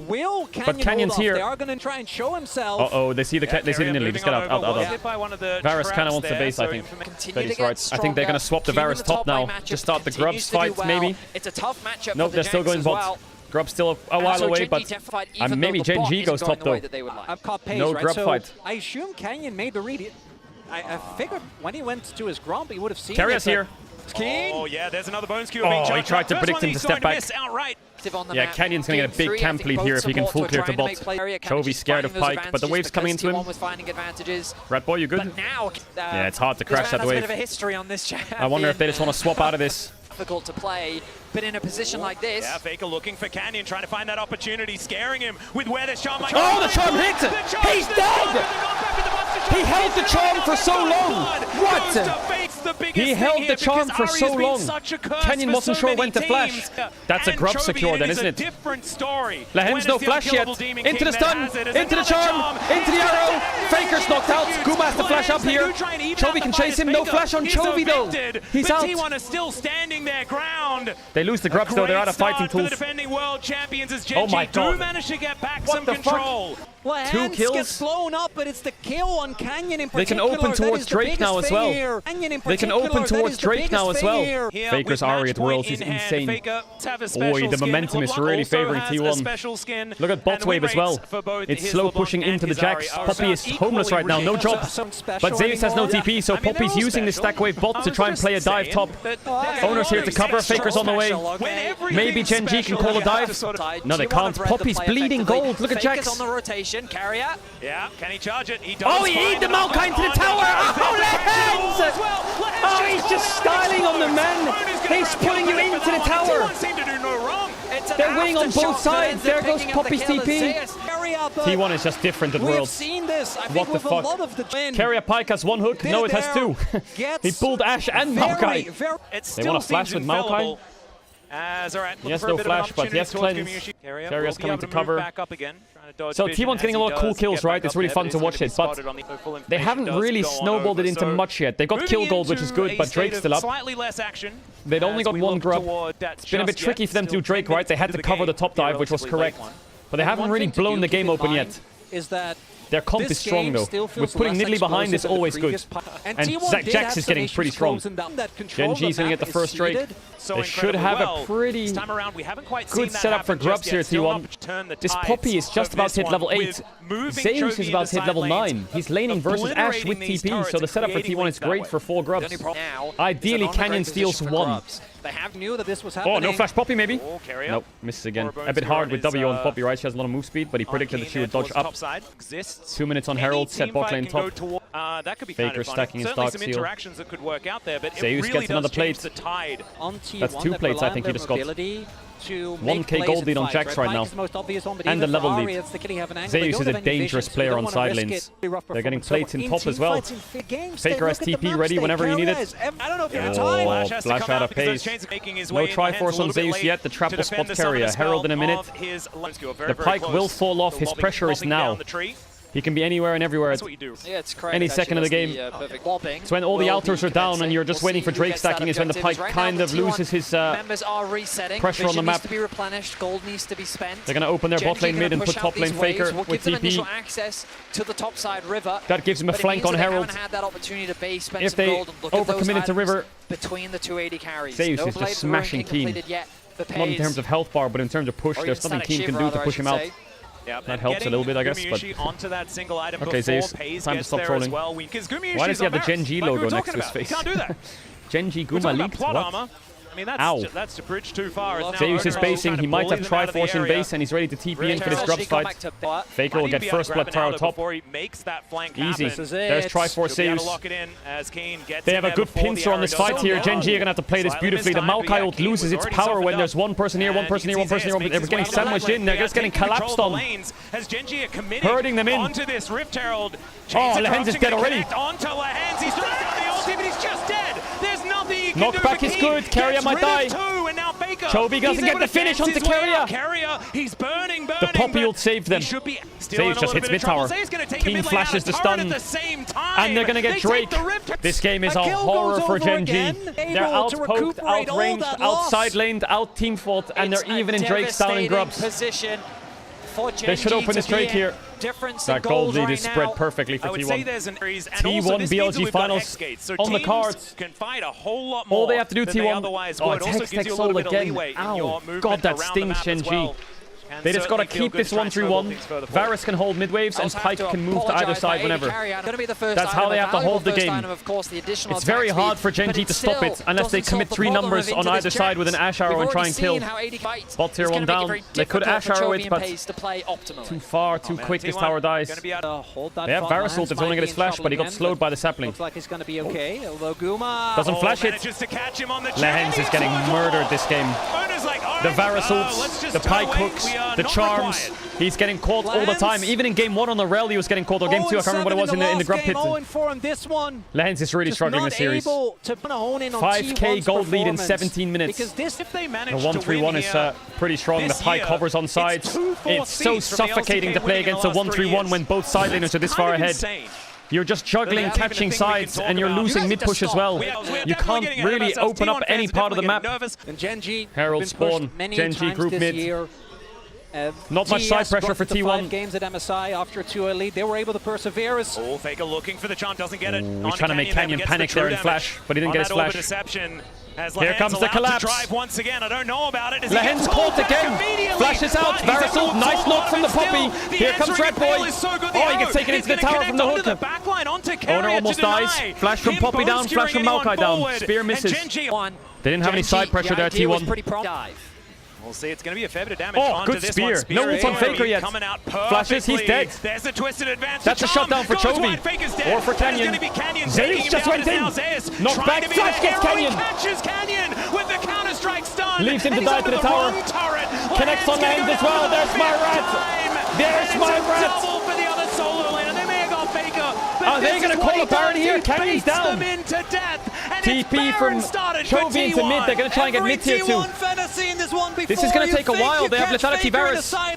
But Canyon's here. Uh-oh, they see the Nidalee. Just get out. Varus kind of wants the base, I think. That is right. I think they're going to swap the Varus top now. Just start the Grubs fight, maybe. Nope, they're still going bot. Grub's still a while away, but maybe Genji goes top though. No Grub fight. I assume Canyon made the read. I figured when he went to his Grump, he would have seen Carrier's here. Oh yeah, there's another bone skewer. Oh, he tried to predict him to step back. Yeah, Canyon's going to get a big camp lead here if he can full clear to bot. Chovy's scared of Pyke, but the wave's coming into him. Rat Boy, you good? Yeah, it's hard to crash that wave. I wonder if they just want to swap out of this. Difficult to play, but in a position like this... Yeah, Faker looking for Canyon, trying to find that opportunity, scaring him with where the charm might go. Oh, the charm hit! He's dead! He held the charm for so long! What? He held the charm for so long. Canyon wasn't sure when to flash. That's a Grub secure then, isn't it? Lehen's no flash yet. Into the stun, into the charm, into the arrow. Faker's knocked out. Guma has to flash up here. Chovy can chase him. No flash on Chovy though. He's out. T1 is still standing their ground. They lose the Grubs though. They're out of fighting tools. Oh my god. Managed to get back what some the control. fuck? 2 kills. Gets blown up, but it's the kill on Canyon in they can open towards Drake now as well. They can open towards Drake now as well. Faker's Ahri at Worlds is insane. Oi, the momentum is really favoring T1. Look at bot wave as well. It's slow pushing into the Jax. Poppy is homeless right now, no job. But Zeus has no TP, so Poppy's using the stack wave bot to try and play a dive top. Owner's here to cover, Faker's on the way. Maybe Genji can call a dive. No, they can't. Poppy's bleeding gold. Look at Jax. Carrier. Yeah, can he charge it? He does. Oh, he ate the Maokai into the tower! Oh, Lehens! Oh, he's just styling on the man! He's pulling you into the tower! They're winning on both sides! There goes Poppy's TP! T1 is just different at Worlds. What the fuck? Carrier Pyke has 1 hook? No, it has 2. He pulled Ashe and Maokai. They want to flash with Maokai? He has no flash, but he has cleanse. Carrier's coming to cover. So T1's getting a lot of cool kills, right? It's really fun to watch it, but they haven't really snowballed it into much yet. They got kill gold, which is good, but Drake's still up. They'd only got 1 grub. It's been a bit tricky for them to do Drake, right? They had to cover the top dive, which was correct. But they haven't really blown the game open yet. Their comp is strong though. With putting Nidalee behind is always good. And Jax is getting pretty strong. Genji's going to get the first Drake. They should have a pretty good setup for Grubs here, T1. This Poppy is just about to hit level 8. Zeus is about to hit level 9. He's laning versus Ashe with TP, so the setup for T1 is great for 4 Grubs. Ideally, Canyon steals 1. They knew that this was Oh, happening. no flash Poppy maybe? Oh, carry Nope, misses again. A bit hard with W on Poppy, right? She has a lot of move speed, but he predicted that she would dodge up. 2 minutes on Herald, set bot lane top. That could be Faker kind of stacking his Certainly dark some seal. interactions that could work out there, but Zeus it really gets another does change plate. the tide. On T1, That's 2 they plates, I rely think on he just their got. ability to 1k make gold plays lead in on fight. Jax right Red now. Mike is the most obvious one, but And even the level Ferrari, lead. it's the killing have an angle. Zeus They is don't a have any dangerous vision, so player they on don't side wanna risk lanes. it. Rough They're getting performance. plates in top as well. Faker has TP ready whenever you need it. I don't know if you're in Oh, time. Flash has to Flash come out out of because those pace. chains are making his No way in the Triforce hands a on little bit Zeus late yet. The trap to will defend spot the summoner carrier. Herald in a spell minute. of his- The Pike will fall off. His pressure is now. He can be anywhere and everywhere. That's what you do. Yeah, it's correct. Any Actually, second of the that's game. perfect lobbing. It's when all the Will altars be are down and commencing. you're just We'll waiting for see who Drake gets that stacking is when the objective. Pike Right now, kind the of T1 loses his members are resetting. pressure on the Vision map. needs to be replenished. Gold needs to be spent. They're going to open their bot Genji lane mid gonna and put push top out lane these waves. Faker We'll with give them initial TP. access to the top side river. That gives him a But it flank means on that they Herald. haven't had that opportunity to base, spend If some they gold and look at those overcommit into items river, between the 280 carries. Zeus No is just blades smashing were being Keen. completed yet for Not in Pays. terms of health bar, but in terms of push, Or there's even nothing static Keen can shiver, do to rather, I push him should out. say. That helps a little bit, I guess, but... Onto that single item Okay, Zeus, Pays time to gets stop there trolling. as well. Why does he have the Genji logo next to his face? You can't do that. Genji We're Guma talking about leaked? plot What? armor. I mean, Ow. that's to bridge too far. Zeus is basing, he might have Triforce in base and he's ready to TP in for this grub fight. Faker will get first blood tower top. Easy. There's Triforce Zeus. They have a good pincer on this fight here. Genji are going to have to play this beautifully. The Maokai ult loses its power when there's one person here, one person here, one person here. They're getting sandwiched in. They're just getting collapsed on. Hurting them in. Oh, Lehens is dead already. He's just dead. There's nothing you can Knockback do. is good. Carrier might die. Chovy doesn't get the finish onto Carrier. He's burning. The Poppy ult saved them. Zeus just hits mid tower. Keen flashes the stun. And they're going to get Drake. This game is a horror for Genji. They're out-poked, out-ranged, outside laned, out-team fought, and they're even in Drake's down in grubs. They should open this Drake here. That gold lead is spread perfectly for T1. T1 BLG finals on the cards. All they have to do, T1. Oh, it's Hex Soul again. Ow. God, that stings, Genji. They just got to keep this 1-3-1. Varus can hold mid waves and Pike can move to either side whenever. That's how they have to hold the game. It's very hard for Genji to stop it unless they commit 3 numbers on either side with an Ash Arrow and try and kill. Bot tier 1 down. They could Ash Arrow it, but too far, too quick. This tower dies. They have Varus ult if only get his flash, but he got slowed by the sapling. Looks like he's going to be okay, although Guma doesn't flash it. Lehens is getting murdered this game. The Varus ults, the Pike hooks, the charms. He's getting caught all the time. Even in game 1 on the rel, he was getting caught. Or game 2, I can't remember what it was in the grub pit. Lehens is really struggling this series. 5k gold lead in 17 minutes. The 1-3-1 is pretty strong. The Pike hovers on sides. It's so suffocating to play against a 1-3-1 when both side laners are this far ahead. You're just juggling, catching sides, and you're losing mid-push as well. You can't really open up any part of the map. Herald spawn, Genji group mid. Not much side pressure for T1. 5 games at MSI after a 2-0 lead. They were able to persevere. Faker looking for the charm, doesn't get it. He's trying to make Canyon panic there in flash, but he didn't get his flash. Here comes the collapse. Once again, I don't know about it. Lehens caught again. Flashes out. Varus ult. Nice knock from the Poppy. Here comes Red Boy. Oh, he gets taken into the tower from the hook. Owner almost dies. Flash from Poppy down. Flash from Maokai down. Spear misses. They didn't have any side pressure there, T1. We'll see, it's going to be a fair bit of damage. Oh, good spear. No ult on Faker yet. Flashes, he's dead. There's a twisted advance. That's a shutdown for Chovy. Or for Canyon. Zeus just went in. Knocked back. Flash gets Canyon. Catches Canyon with the counter-strike stun. Leaves him to die to the tower. Connects on Lehens as well. There's my rat. There's my rat. Double for the other solo lane, and they may have got Faker. Are they going to call a Baron here? Canyon's down. TP from Chovy into mid. They're going to try and get mid tier 2. This is going to take a while. They have Lethality Varus. They're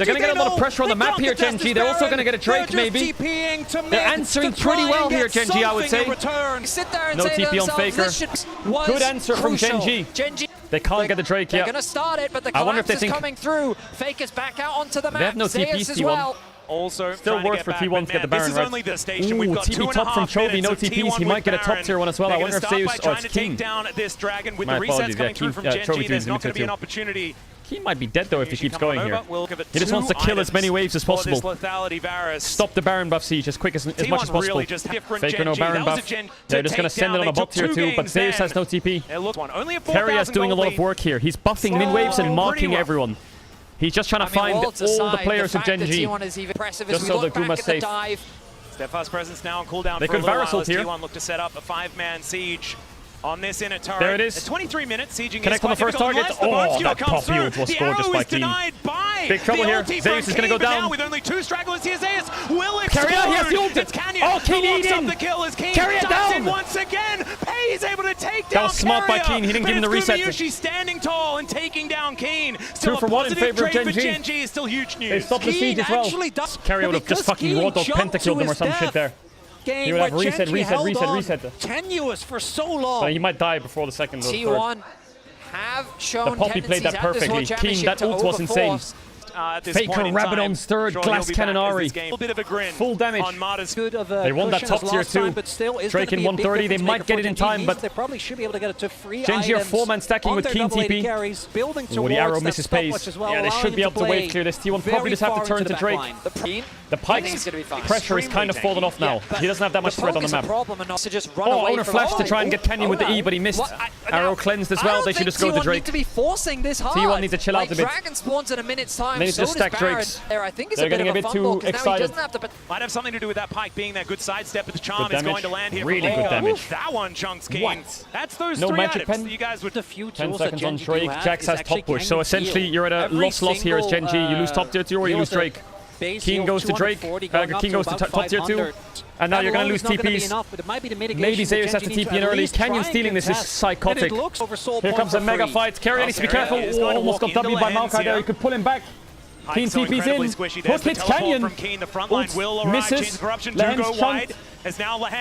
going to get a lot of pressure on the map here, Genji. They're also going to get a Drake, maybe. They're answering pretty well here, Genji, I would say. No TP on Faker. Good answer from Genji. They can't get the Drake yet. They're going to start it, but the collapse is coming through. Faker's back out onto the map. They have no TP, T1. Also still works for T1 to get the Baron, right? Ooh, TP top from Chovy, no TPs. He might get a top tier 1 as well. I wonder if Zeus or it's King. Down this dragon with My the resets apologies, coming through from Genji. There's not going to be an too. opportunity He might be dead though if he keeps going here. He just wants to kill as many waves as possible. Stop the Baron buff siege as quick as much as possible. Faker no Baron buff. They're just going to send it on a bot tier 2, but Zeus has no TP. Keria doing a lot of work here. He's buffing mid waves and marking everyone. He's just trying to find all the players of Gen G. Just so the Guma's safe. Steadfast presence now on cooldown. They could Varus ult here. T1 look to set up a 5-man siege on this inner turret. There it is. At 23 minutes, sieging Connect on the first target. Oh, that poppy ult was gorgeous by Keen. Big trouble here. Zeus is going to go down. With only 2 stragglers here, Zeus will explode. Keria, he has the ult. It's Canyon. Oh, Keen eat Up in. the kill as Keen Keria dives in down. once again. He's able to take down That was smart by Keria, Keen. He didn't give him the reset. She's standing tall and taking down Keen. Still 2 for 1 in favor of Gen G. Gen G is still huge news. They stopped the siege as well. Keria would have just fucking raw dog pentakilled them or some shit there. He would have reset. Tenuous for so long. So he might die before the second or T1 have shown the Poppy played that perfectly. Keen, that ult was insane. Faker, Rabadon's third, Glass Cannon Ari. Full damage. They won that top tier 2. Drake in 130, they might get it in time, but they probably should be able to get it to free Gen G are 4-man stacking with Keen TP. Oh, the arrow misses phase. Yeah, they should be able to wave clear this. T1 probably just have to turn to Drake. The Pike's pressure is kind of fallen off now. He doesn't have that much threat on the map. Oh, owner flashed to try and get Canyon with the E, but he missed. Arrow cleansed as well. They should just go to Drake. T1 needs to chill out a bit. Dragon spawns in a minute's time. They need to stack Drakes. I think it's They're getting a bit too excited. Might have something to do with that Pike being that good sidestep, but the charm is going to land here. Really good damage. That one chunks Keen. What? That's those no 3 magic items. pen. You guys would 10 seconds on Drake. Jax has top push. So essentially, you're at a loss here as Gen G. You lose top tier 2 or you lose Drake. Keen goes to Drake. Keen goes to top tier 2. And now you're going to lose TPs. Maybe Zeus has to TP in early. Canyon stealing this is psychotic. Here comes a mega fight. Keria needs to be careful. Oh, almost got W by Maokai there. He could pull him back. Keen TP's in. Hook hits Canyon. Ult misses. Lehen's chunked.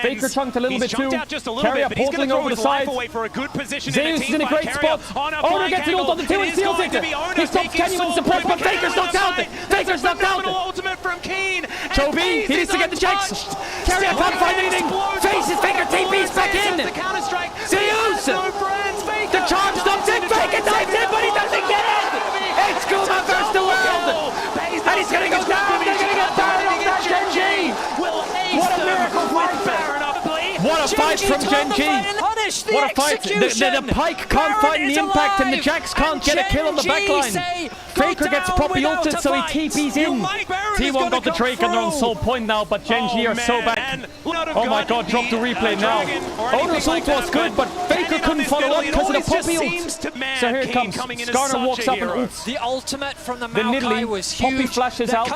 Faker chunked a little bit too. Keria portaling over the side. Zeus is in a great spot. Owner gets an ult on the 2 and steals it. He stops Canyon with support, but Faker's knocked out. Faker's knocked out. Chobi, he needs to get the checks. Keria can't find anything. Faces Faker, TP's back in. Zeus! The charge stops it. Faker dives in, but he doesn't get it. It's Guma versus the world. And he's going to go down. They're going to get tired of that Gen G. What a miracle fight. What a fight from Gen G. What a fight. The Pike can't find the impact and the Jax can't get a kill on the backline. Faker gets properly ulted, so he TP's in. T1 got the Drake and they're on soul point now, but Gen G are so back. Oh my god, drop the replay now. Owner's ult was good, but Faker couldn't follow up because of the poppy ult. So here it comes. Skarner walks up and ults. The ultimate from the Maokai was huge. Poppy flashes out.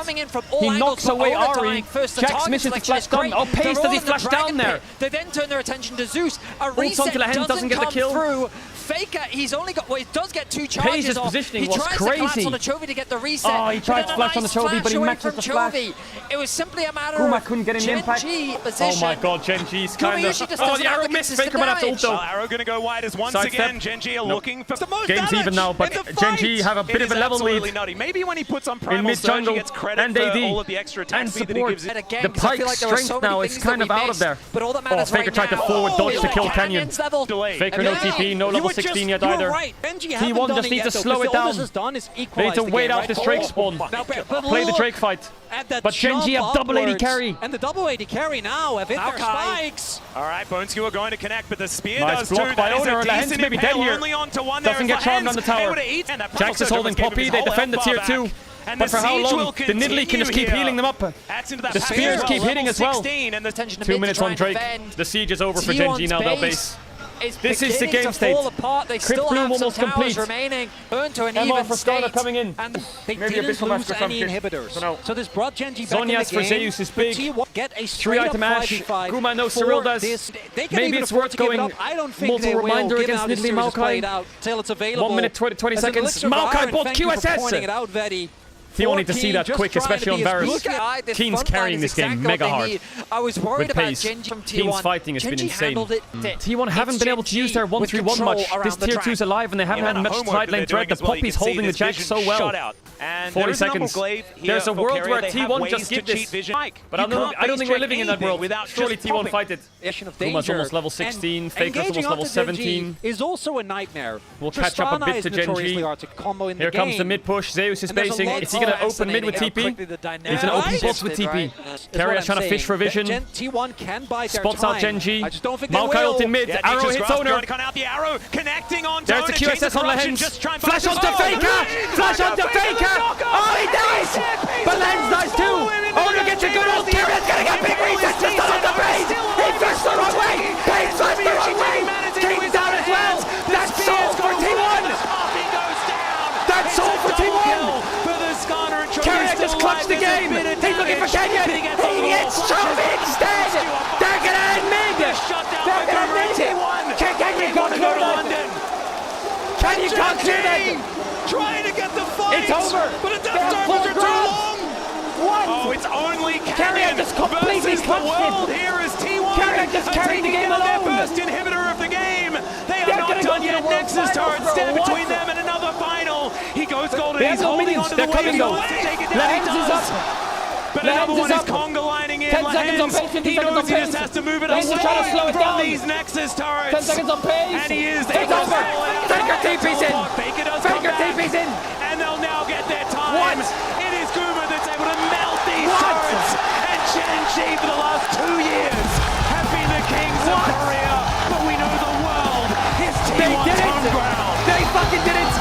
He knocks away Ari. Jax misses the flash down. Oh, Pace does he flash down there? They then turn their attention to Zeus. A Ults onto reset doesn't get the kill. Through. Faker, he's only got, well, he does get 2 charges Page's off. positioning He was tries crazy. to collapse on the Chovy to get the reset. Oh, he tried to flash on the Chovy, but he maxes the flash. It was simply a matter Guma of couldn't get an impact. Oh my god, Gen G's kind of... Oh, the arrow missed. Faker might have to ult though. Arrow going to go wide as once again. Gen G are looking for the most Game's even now, but Gen G have a bit of a level lead. Maybe when he puts on in Primal mid Surge, he jungle gets credit and for AD all of the extra attack and speed that he support. gives it. The Pike's strength now is kind of out of there. Oh, Faker tried to forward dodge to kill Canyon. Faker no TP, no level 16 yet either. T1 just needs to slow it down. They need to wait out this Drake spawn. Play the Drake fight. But Gen G have double AD carry. And the double AD carry now have hit their spikes. All right, Boneskew are going to connect, but the spear Nice does block too. by That is Owner. a Lahen's decent maybe dead impale, here. only on to one. Doesn't get charmed on the tower. Jax is holding Poppy. They defend the tier 2. But for how long? The Nidalee can just keep healing them up. The spears keep hitting as well. 2 minutes on Drake. The siege is over for Gen G now, they'll base. This is the game state. Crypt Bloom almost complete. MR for Skarner coming in. And they Maybe a bit didn't from lose extra any inhibitors. So this brought Gen G back in the Zhonya's for game. Zeus is big. Get a straight 3-item up Ash. 5v5 Guma knows for Cyril does. this. They can Maybe even it's afford worth to give it going up. I don't think multiple they will reminder give against out Nidalee Maokai Maokai. out till it's available. 1 minute 20 As an seconds. elixir of Maokai iron, bought thank you for pointing QSS. it out, Vedi. T1 need to see that quick, especially on Varus. Keen's carrying this game mega hard. I was worried With about pace. Genji from T1. Keen's fighting has been Genji insane. handled it. T1 haven't been able to use their 1-3-1 much. This tier 2's alive and they haven't had much side lane threat. The Poppy's holding the Jack so well. 40 seconds. There's a world where T1 just give this. But I don't think we're living in that world. Surely T1 fight it. Kuma's almost level 16. Faker's almost level 17. Is also a nightmare. We'll catch up a bit to Genji. Here comes the mid push. Zeus is basing. Is he going to open mid with TP? He's going to open bots with TP. Carrier's trying to fish for vision. T1 can buy their Spots time. out Genji. I just don't think they Maokai ult will. in mid. Arrow hits owner. There's the QSS on Lehens. Flash onto Faker. Flash onto Faker. Oh, he dies. But Lens dies too. Owner gets a good ult. Carrier's going to get big resets. Just on the base. He flashed the wrong way. Pain flashed the wrong way. King's down as well. That's soul for T1. That's soul for T1. Carrier just clutched the game. He's looking for Kenyon. He gets Chove instead. They're going to end mid. They're going to end mid. Can you conclude London? Can you conclude it? Trying to get the fight. It's over. But it does turn too long. What? Oh, it's only Carrier just completely versus the clutched world. him. Here is T1. Carrier just carried the game their alone. first inhibitor of the game. They They're are not gonna done go yet. to the world Nexus finals, turret bro. stand What? between them and another final. He goes golden. They He's have no holding minions. onto They're the coming wave. He though. wants to take it down. Lehens He is does. up. But Lehens another one is is up. conga lining in. 10 seconds on pace, 15 He seconds knows on he just pace. has to move it Lehens is trying to slow it from down. these Nexus turrets. 10 seconds on pace. And he is It's over. Faker TP's in. Faker does come Faker back. TP's in. And they'll now get their time. What? It is Kuma that's able to melt these What? turrets. And Genji for the last 2 years have been the kings of What? Korea. But we know the world is They T1's did home it. ground. They fucking did it.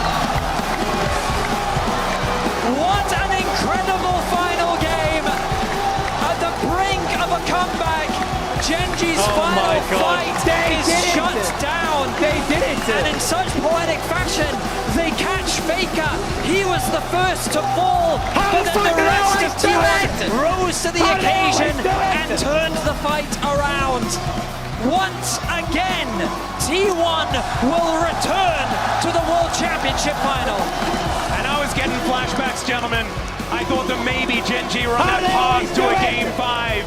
What an incredible final game! At the brink of a comeback, Genji's Oh my final God. fight They is did it. shut down. They did it. And in such poetic fashion, they catch Faker. He was the first to fall, How but then the fucking rest of always do T1 it? rose to the How they occasion always do it? and turned the fight around. Once again, T1 will return to the World Championship final. And I was getting flashbacks, gentlemen. I thought that maybe Genji were on How that they path always to do a it? game 5,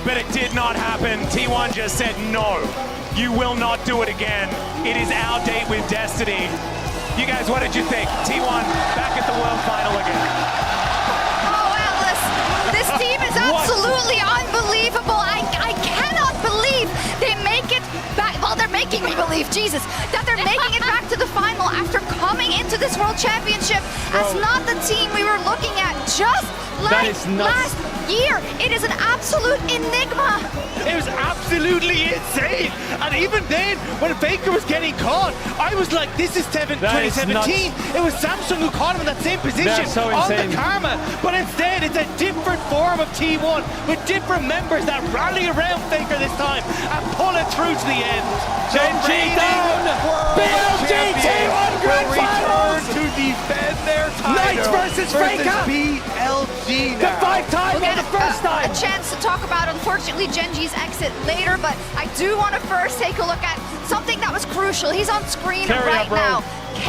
but it did not happen. T1 just said no. You will not do it again. It is our date with Destiny. You guys, what did you think? T1 back at the World Final again. Oh, Atlas, this team is absolutely unbelievable. I cannot believe they make it back. Well, they're making me believe, Jesus, that they're making it back to the final after coming into this World Championship as not the team we were looking at just like is nuts. last year. It is an absolute enigma. It was absolutely insane. And even then, when Faker was getting caught, I was like, this is That is 2017. It was Samsung who caught him in that same position That's so on the insane. Karma. But instead, it's a different form of T1 with different members that rally around Faker this time and pull it through to the end. Genji down. BLG T1 Grand Finals. To defend their title. Knights versus Faker. BLG The now. 5-time We'll or get the first time. a chance to talk about, unfortunately, Genji's exit later, but I do want to first take a look at something that was crucial. He's on screen Carrier, right bro. now.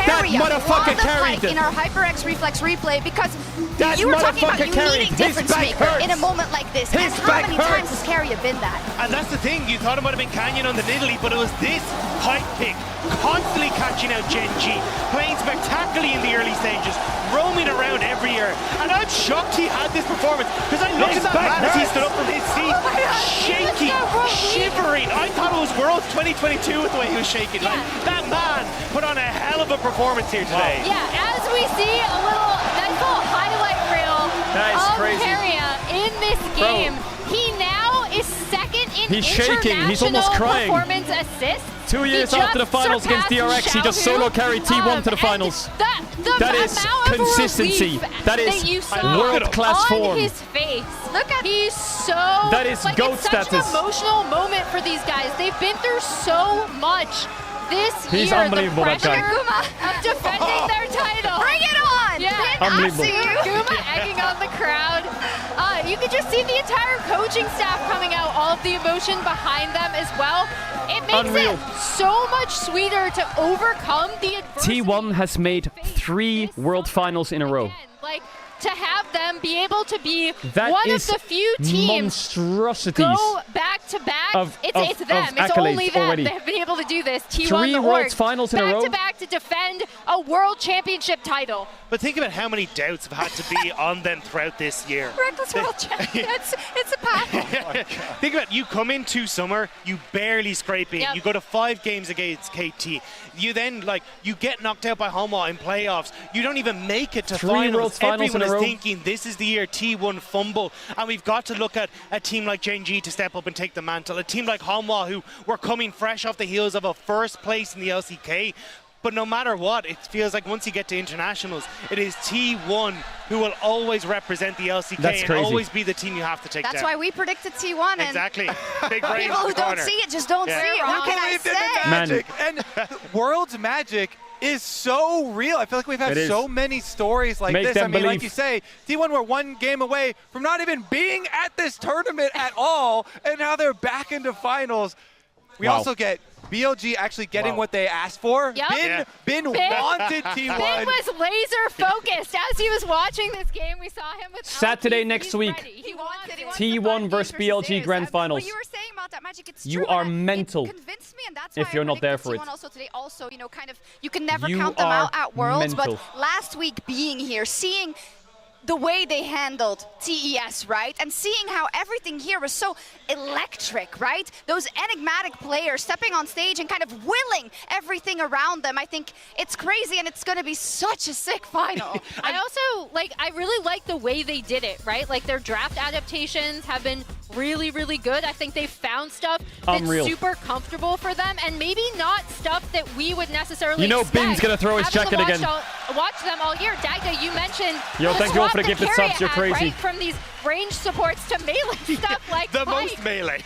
That Carrier motherfucker won the carried. fight in our HyperX Reflex replay because That you were talking about motherfucker you carried. needing His difference back maker hurts. in a moment like this. His And how back many hurts. times has Carrier been that? And that's the thing, you thought it might have been Canyon on the Nidalee, but it was this hype pick, constantly catching out Genji, playing spectacularly in the early stages, roaming around every year. And I'm shocked he had this performance, because I looked His at that back man as he hurts. stood up from his seat, Oh my God, shaking, he was so shivering. I thought it was World 2022 with the way he was shaking. Like, that man put on a hell of a performance here today. Yeah, as we see a nice little highlight reel That is of crazy. Carrier in this game. He now is second in He's shaking. He's almost international crying. performance assists. 2 years He after the just finals against surpassed DRX, he just Xiaohu. solo carried T1 to the And finals. The That is amount of consistency. relief That is you saw world-class on form. his face. Look at He's so That is like, GOAT it's such status. an emotional moment for these guys. They've been through so much this He's year. unbelievable, The that guy. pressure of defending their title. Bring it on! Yeah. Unbelievable. Guma egging on the crowd. You could just see the entire coaching staff coming out, all of the emotion behind them as well. It makes Unreal. it so much sweeter to overcome the adversity. T1 has made 3 World Finals in a row. Again, like to have and be able to be That one of is the few teams monstrosities go back to back. It's them. It's accolades only them already. that have been able to do this. T1 3 the World's org, Finals in a row. back to back to defend a world championship title. But think about how many doubts have had to be on them throughout this year. Reckless world champion. It's a path. Think about it, you come into summer, you barely scrape in. Yep. You go to 5 games against KT. You then you get knocked out by Homa in playoffs. You don't even make it to 3 finals. World's Finals Everyone in a is row. thinking this is the year T1 fumble, and we've got to look at a team like Genji to step up and take the mantle. A team like Homa who were coming fresh off the heels of a first place in the LCK. But no matter what, it feels like once you get to internationals, it is T1 who will always represent the LCK That's and crazy. always be the team you have to take That's down. why we predicted T1. And Exactly. Big brain people in who the don't corner. see it just don't Yeah. see it. What can I believed in the say? magic. And World's magic is so real. I feel like we've had It is. so many stories like Make this. I them mean, like believe. you say, T1 were 1 game away from not even being at this tournament at all, and now they're back into finals. We Wow. also get BLG actually getting what they asked for. Yep. Been Bin- wanted T1. Ben was laser focused as he was watching this game. We saw him with Saturday LPs. next He's week. ready. He wants it. He wants T1 the fun versus games BLG Zeus. Grand Finals. What you were saying about that magic, it's You true. are and mental It convinced me, and that's if why you're I not there for predicted it. T1 also today. Also, you know, kind of, you can never You count them are out at Worlds, mental. but last week being here, seeing the way they handled TES, right? And seeing how everything here was so electric, right? Those enigmatic players stepping on stage and kind of willing everything around them. I think it's crazy, and it's going to be such a sick final. I also I really like the way they did it, right? Like their draft adaptations have been really, really good. I think they've found stuff that's Unreal. super comfortable for them, and maybe not stuff that we would necessarily You know expect. Bin's gonna throw his Having jacket again. Watch them all year. Dagda, you mentioned Yo, the thank you all swap for the that gifted Carriot subs. You're had, crazy. Right? From these range supports to melee stuff like The Pike. most melee.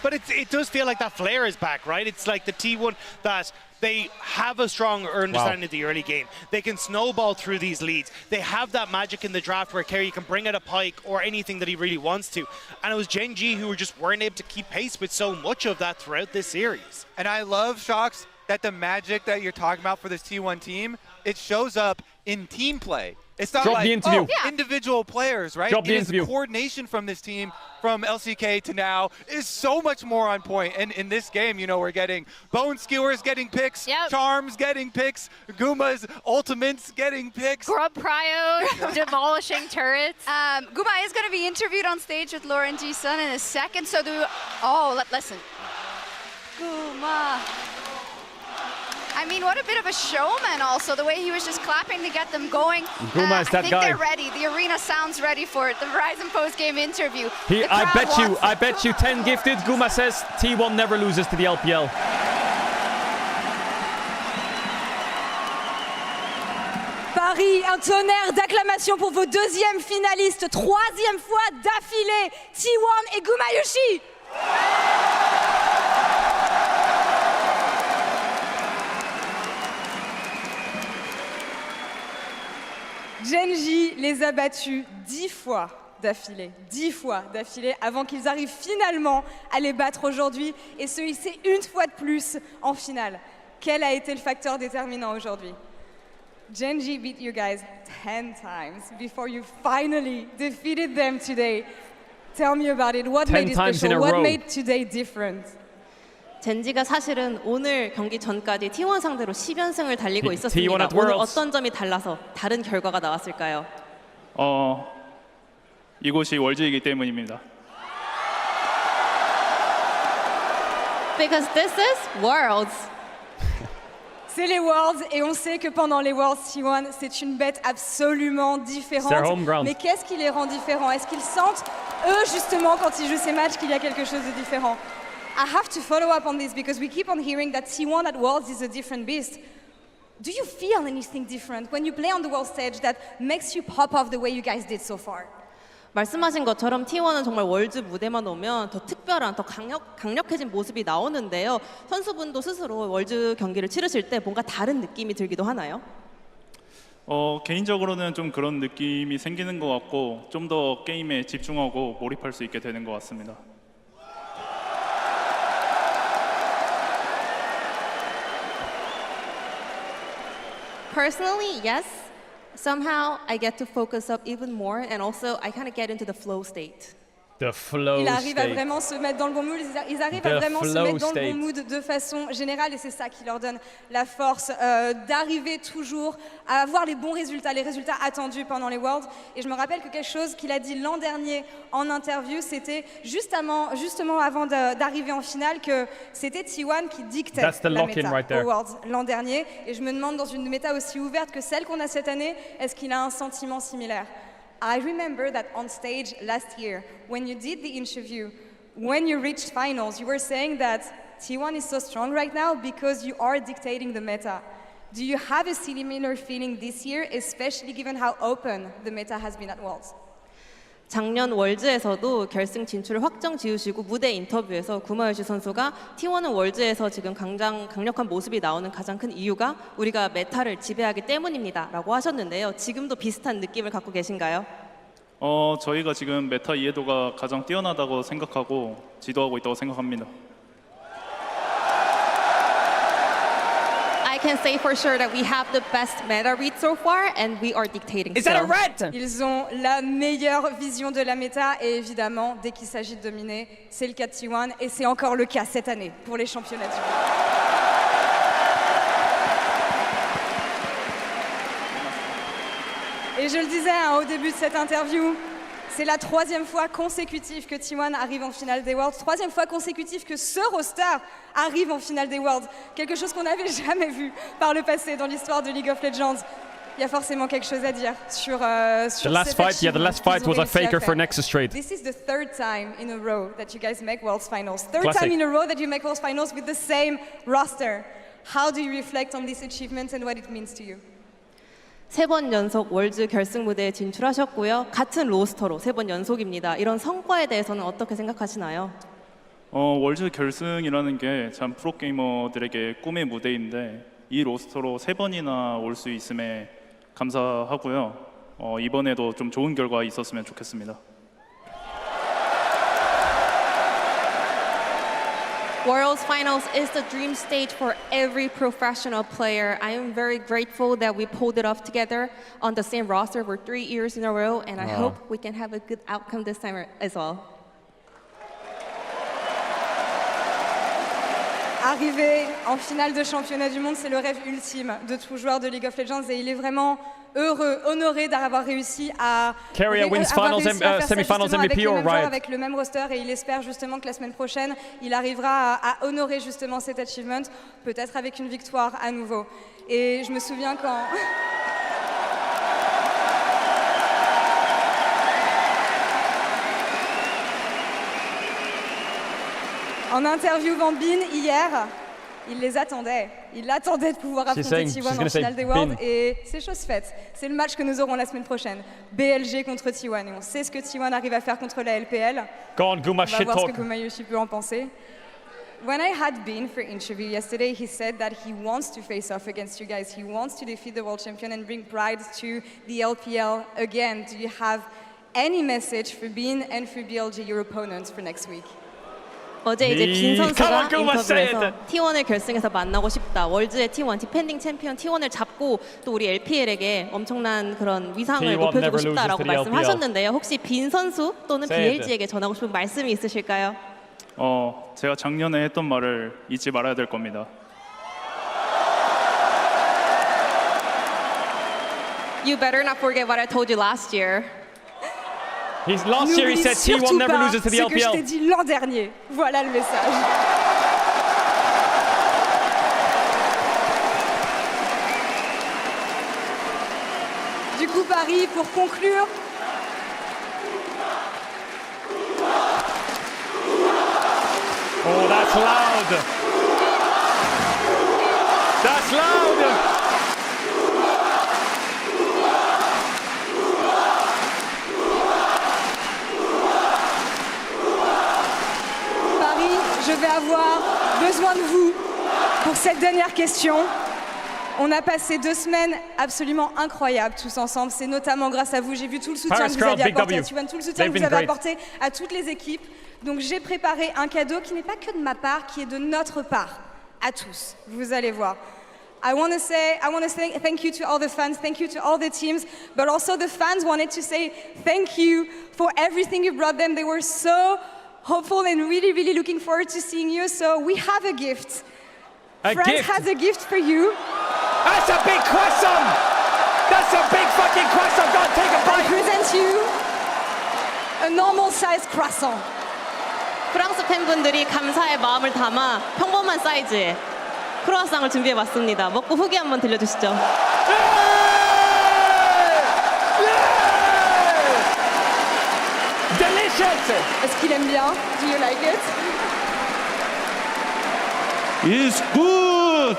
But it does feel like that flair is back, right? It's like the T1 that they have a strong understanding of the early game. They can snowball through these leads. They have that magic in the draft where Kerry can bring out a Pike or anything that he really wants to. And it was Genji who weren't able to keep pace with so much of that throughout this series. And I love, Shocks, that the magic that you're talking about for this T1 team, it shows up in team play. It's not Drop like the interview. individual players, right? Drop the It is interview. coordination from this team, from LCK to now, is so much more on point. And in this game, you know, we're getting Bone Skewers getting picks, Yep. Charms getting picks, Guma's ultimates getting picks. Grub Prio demolishing turrets. Guma is going to be interviewed on stage with Lauren G. Sun in a second. So listen. Guma. I mean, what a bit of a showman also, the way he was just clapping to get them going. Guma is that I think guy. they're ready. The arena sounds ready for it. The Verizon post-game interview. The I crowd bet you 10 gifted. Guma says T1 never loses to the LPL. Paris, un tonnerre d'acclamations pour vos deuxièmes finalistes, 3e fois d'affilée, T1 et Gumayushi. Genji les a battus 10 fois d'affilée, 10 fois d'affilée, avant qu'ils arrivent finalement à les battre aujourd'hui et se hisser une fois de plus en finale. Quel a été le facteur déterminant aujourd'hui? Genji beat you guys 10 times before you finally defeated them today. Tell me about it. What 10 made it times in a special? What row. made today different? 젠지가 사실은 오늘 경기 전까지 T1 상대로 10연승을 달리고 T1 있었습니다. at 오늘 Worlds. 어떤 점이 달라서 다른 결과가 나왔을까요? 이곳이 월즈이기 때문입니다. Because this is Worlds. C'est les Worlds et on sait que pendant les Worlds, T1, c'est une bête absolument différente. C'est their home ground. Mais qu'est-ce qui les rend différents? Est-ce qu'ils sentent, eux, justement, quand ils jouent ces matchs, qu'il y a quelque chose de différent? I have to follow up on this because we keep on hearing that T1 at Worlds is a different beast. Do you feel anything different when you play on the world stage that makes you pop off the way you guys did so far? 말씀하신 것처럼 T1은 정말 월즈 무대만 오면 더 특별한, 더 강력해진 모습이 나오는데요. 선수분도 스스로 월즈 경기를 치르실 때 뭔가 다른 느낌이 들기도 하나요? 개인적으로는 좀 그런 느낌이 생기는 것 같고 좀 더 게임에 집중하고 몰입할 수 있게 되는 것 같습니다. Personally, yes. Somehow I get to focus up even more, and also I kind of get into the flow state. The flow Il arrive à state. vraiment se mettre dans le bon mood, ils arrivent à vraiment se mettre dans le bon mood de façon générale et c'est ça qui leur donne la force d'arriver toujours à avoir les bons résultats, les résultats attendus pendant les Worlds. Et je me rappelle que quelque chose qu'il a dit l'an dernier en interview, c'était justement avant d'arriver en finale que c'était T1 qui dictait la méta aux Worlds l'an dernier. Et je me demande dans une méta aussi ouverte que celle qu'on a cette année, est-ce qu'il a un sentiment similaire? I remember that on stage last year, when you did the interview, when you reached finals, you were saying that T1 is so strong right now because you are dictating the meta. Do you have a similar feeling this year, especially given how open the meta has been at Worlds? 작년 월즈에서도 결승 진출을 확정 지으시고 무대 인터뷰에서 구마요시 선수가 T1은 월즈에서 지금 강력한 모습이 나오는 가장 큰 이유가 우리가 메타를 지배하기 때문입니다 라고 하셨는데요. 지금도 비슷한 느낌을 갖고 계신가요? 저희가 지금 메타 이해도가 가장 뛰어나다고 생각하고 지도하고 있다고 생각합니다. I can say for sure that we have the best meta read so far and we are dictating. Is that a red? Ils ont la meilleure vision de la méta et évidemment, dès qu'il s'agit de dominer, c'est le cas de T1 et c'est encore le cas cette année pour les championnats du monde. Et je le disais au début de cette interview, c'est la 3e fois consécutive que T1 arrive en finale des Worlds, 3e fois consécutive que ce roster arrive en finale des Worlds. Quelque chose qu'on n'avait jamais vu par le passé dans l'histoire de League of Legends. Il y a forcément quelque chose à dire sur the last fight. Yeah, the last fight was a faker for Nexus trade. This is the 3rd time in a row that you guys make Worlds Finals. 3rd Classic. time in a row that you make Worlds Finals with the same roster. How do you reflect on this achievement and what it means to you? 3번 연속 월즈 결승 무대에 진출하셨고요. 같은 로스터로 3번 연속입니다. 이런 성과에 대해서는 어떻게 생각하시나요? 월즈 결승이라는 게 참 프로게이머들에게 꿈의 무대인데 이 로스터로 3번이나 올 수 있음에 감사하고요. 이번에도 좀 좋은 결과 있었으면 좋겠습니다. Worlds Finals is the dream stage for every professional player. I am very grateful that we pulled it off together on the same roster for 3 years in a row, and I hope we can have a good outcome this time as well. Arriver en finale de championnat du monde, c'est le rêve ultime de tout joueur de League of Legends et il est vraiment heureux, honoré d'avoir réussi à Semifinals MVP or Riot avec le même roster et il espère justement que la semaine prochaine, il arrivera à honorer justement cet achievement, peut-être avec une victoire à nouveau. Et je me souviens quand... En interviewant Bin hier, il les attendait. Il attendait de pouvoir affronter T1 en finale des Worlds et c'est chose faite. C'est le match que nous aurons la semaine prochaine. BLG contre T1 et on sait ce que T1 arrive à faire contre la LPL. On va voir ce que Gumayoshi peut en penser. When I had Bin for interview yesterday, he said that he wants to face off against you guys. He wants to defeat the world champion and bring pride to the LPL again. Do you have any message for Bin and for BLG, your opponents, for next week? 어제 이제 빈 선수가 인터뷰에서 T1을 결승에서 만나고 싶다. 월즈의 T1 디펜딩 챔피언 T1을 잡고 또 우리 LPL에게 엄청난 그런 위상을 높여주고 싶다라고 말씀하셨는데요. 혹시 빈 선수 또는 BLG에게 전하고 싶은 말씀이 있으실까요? 제가 작년에 했던 말을 잊지 말아야 될 겁니다. You better not forget what I told you last year. Last year he said T1 never loses to the LPL. Ce que je t'ai dit l'an dernier. Voilà le message. Du coup, Paris, pour conclure. Oh, that's loud. That's loud. Je vais avoir besoin de vous pour cette dernière question. On a passé 2 semaines absolument incroyables tous ensemble. C'est notamment grâce à vous. J'ai vu tout le soutien que vous avez apporté à T1, tout le soutien que vous avez apporté à toutes les équipes. Donc j'ai préparé un cadeau qui n'est pas que de ma part, qui est de notre part, à tous. Vous allez voir. I want to say thank you to all the fans, thank you to all the teams, but also the fans wanted to say thank you for everything you brought them. They were so hopeful and really, really looking forward to seeing you. So we have a gift. France has a gift for you. That's a big croissant! That's a big fucking croissant! Go on, take a bite! I present you a normal sized croissant. 프랑스 팬분들이 감사의 마음을 담아 평범한 사이즈의 크루아상을 준비해봤습니다. 먹고 후기 한번 들려주시죠. Delicious! Est-ce qu'il aime bien? Do you like it? It's good!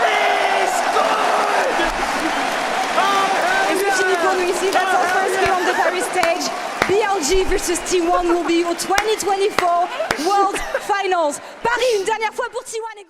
It's good! Et c'est fini pour nous ici. That's our first game on the Paris stage. BLG versus T1 will be au 2024 World Finals. Paris, une dernière fois pour T1 et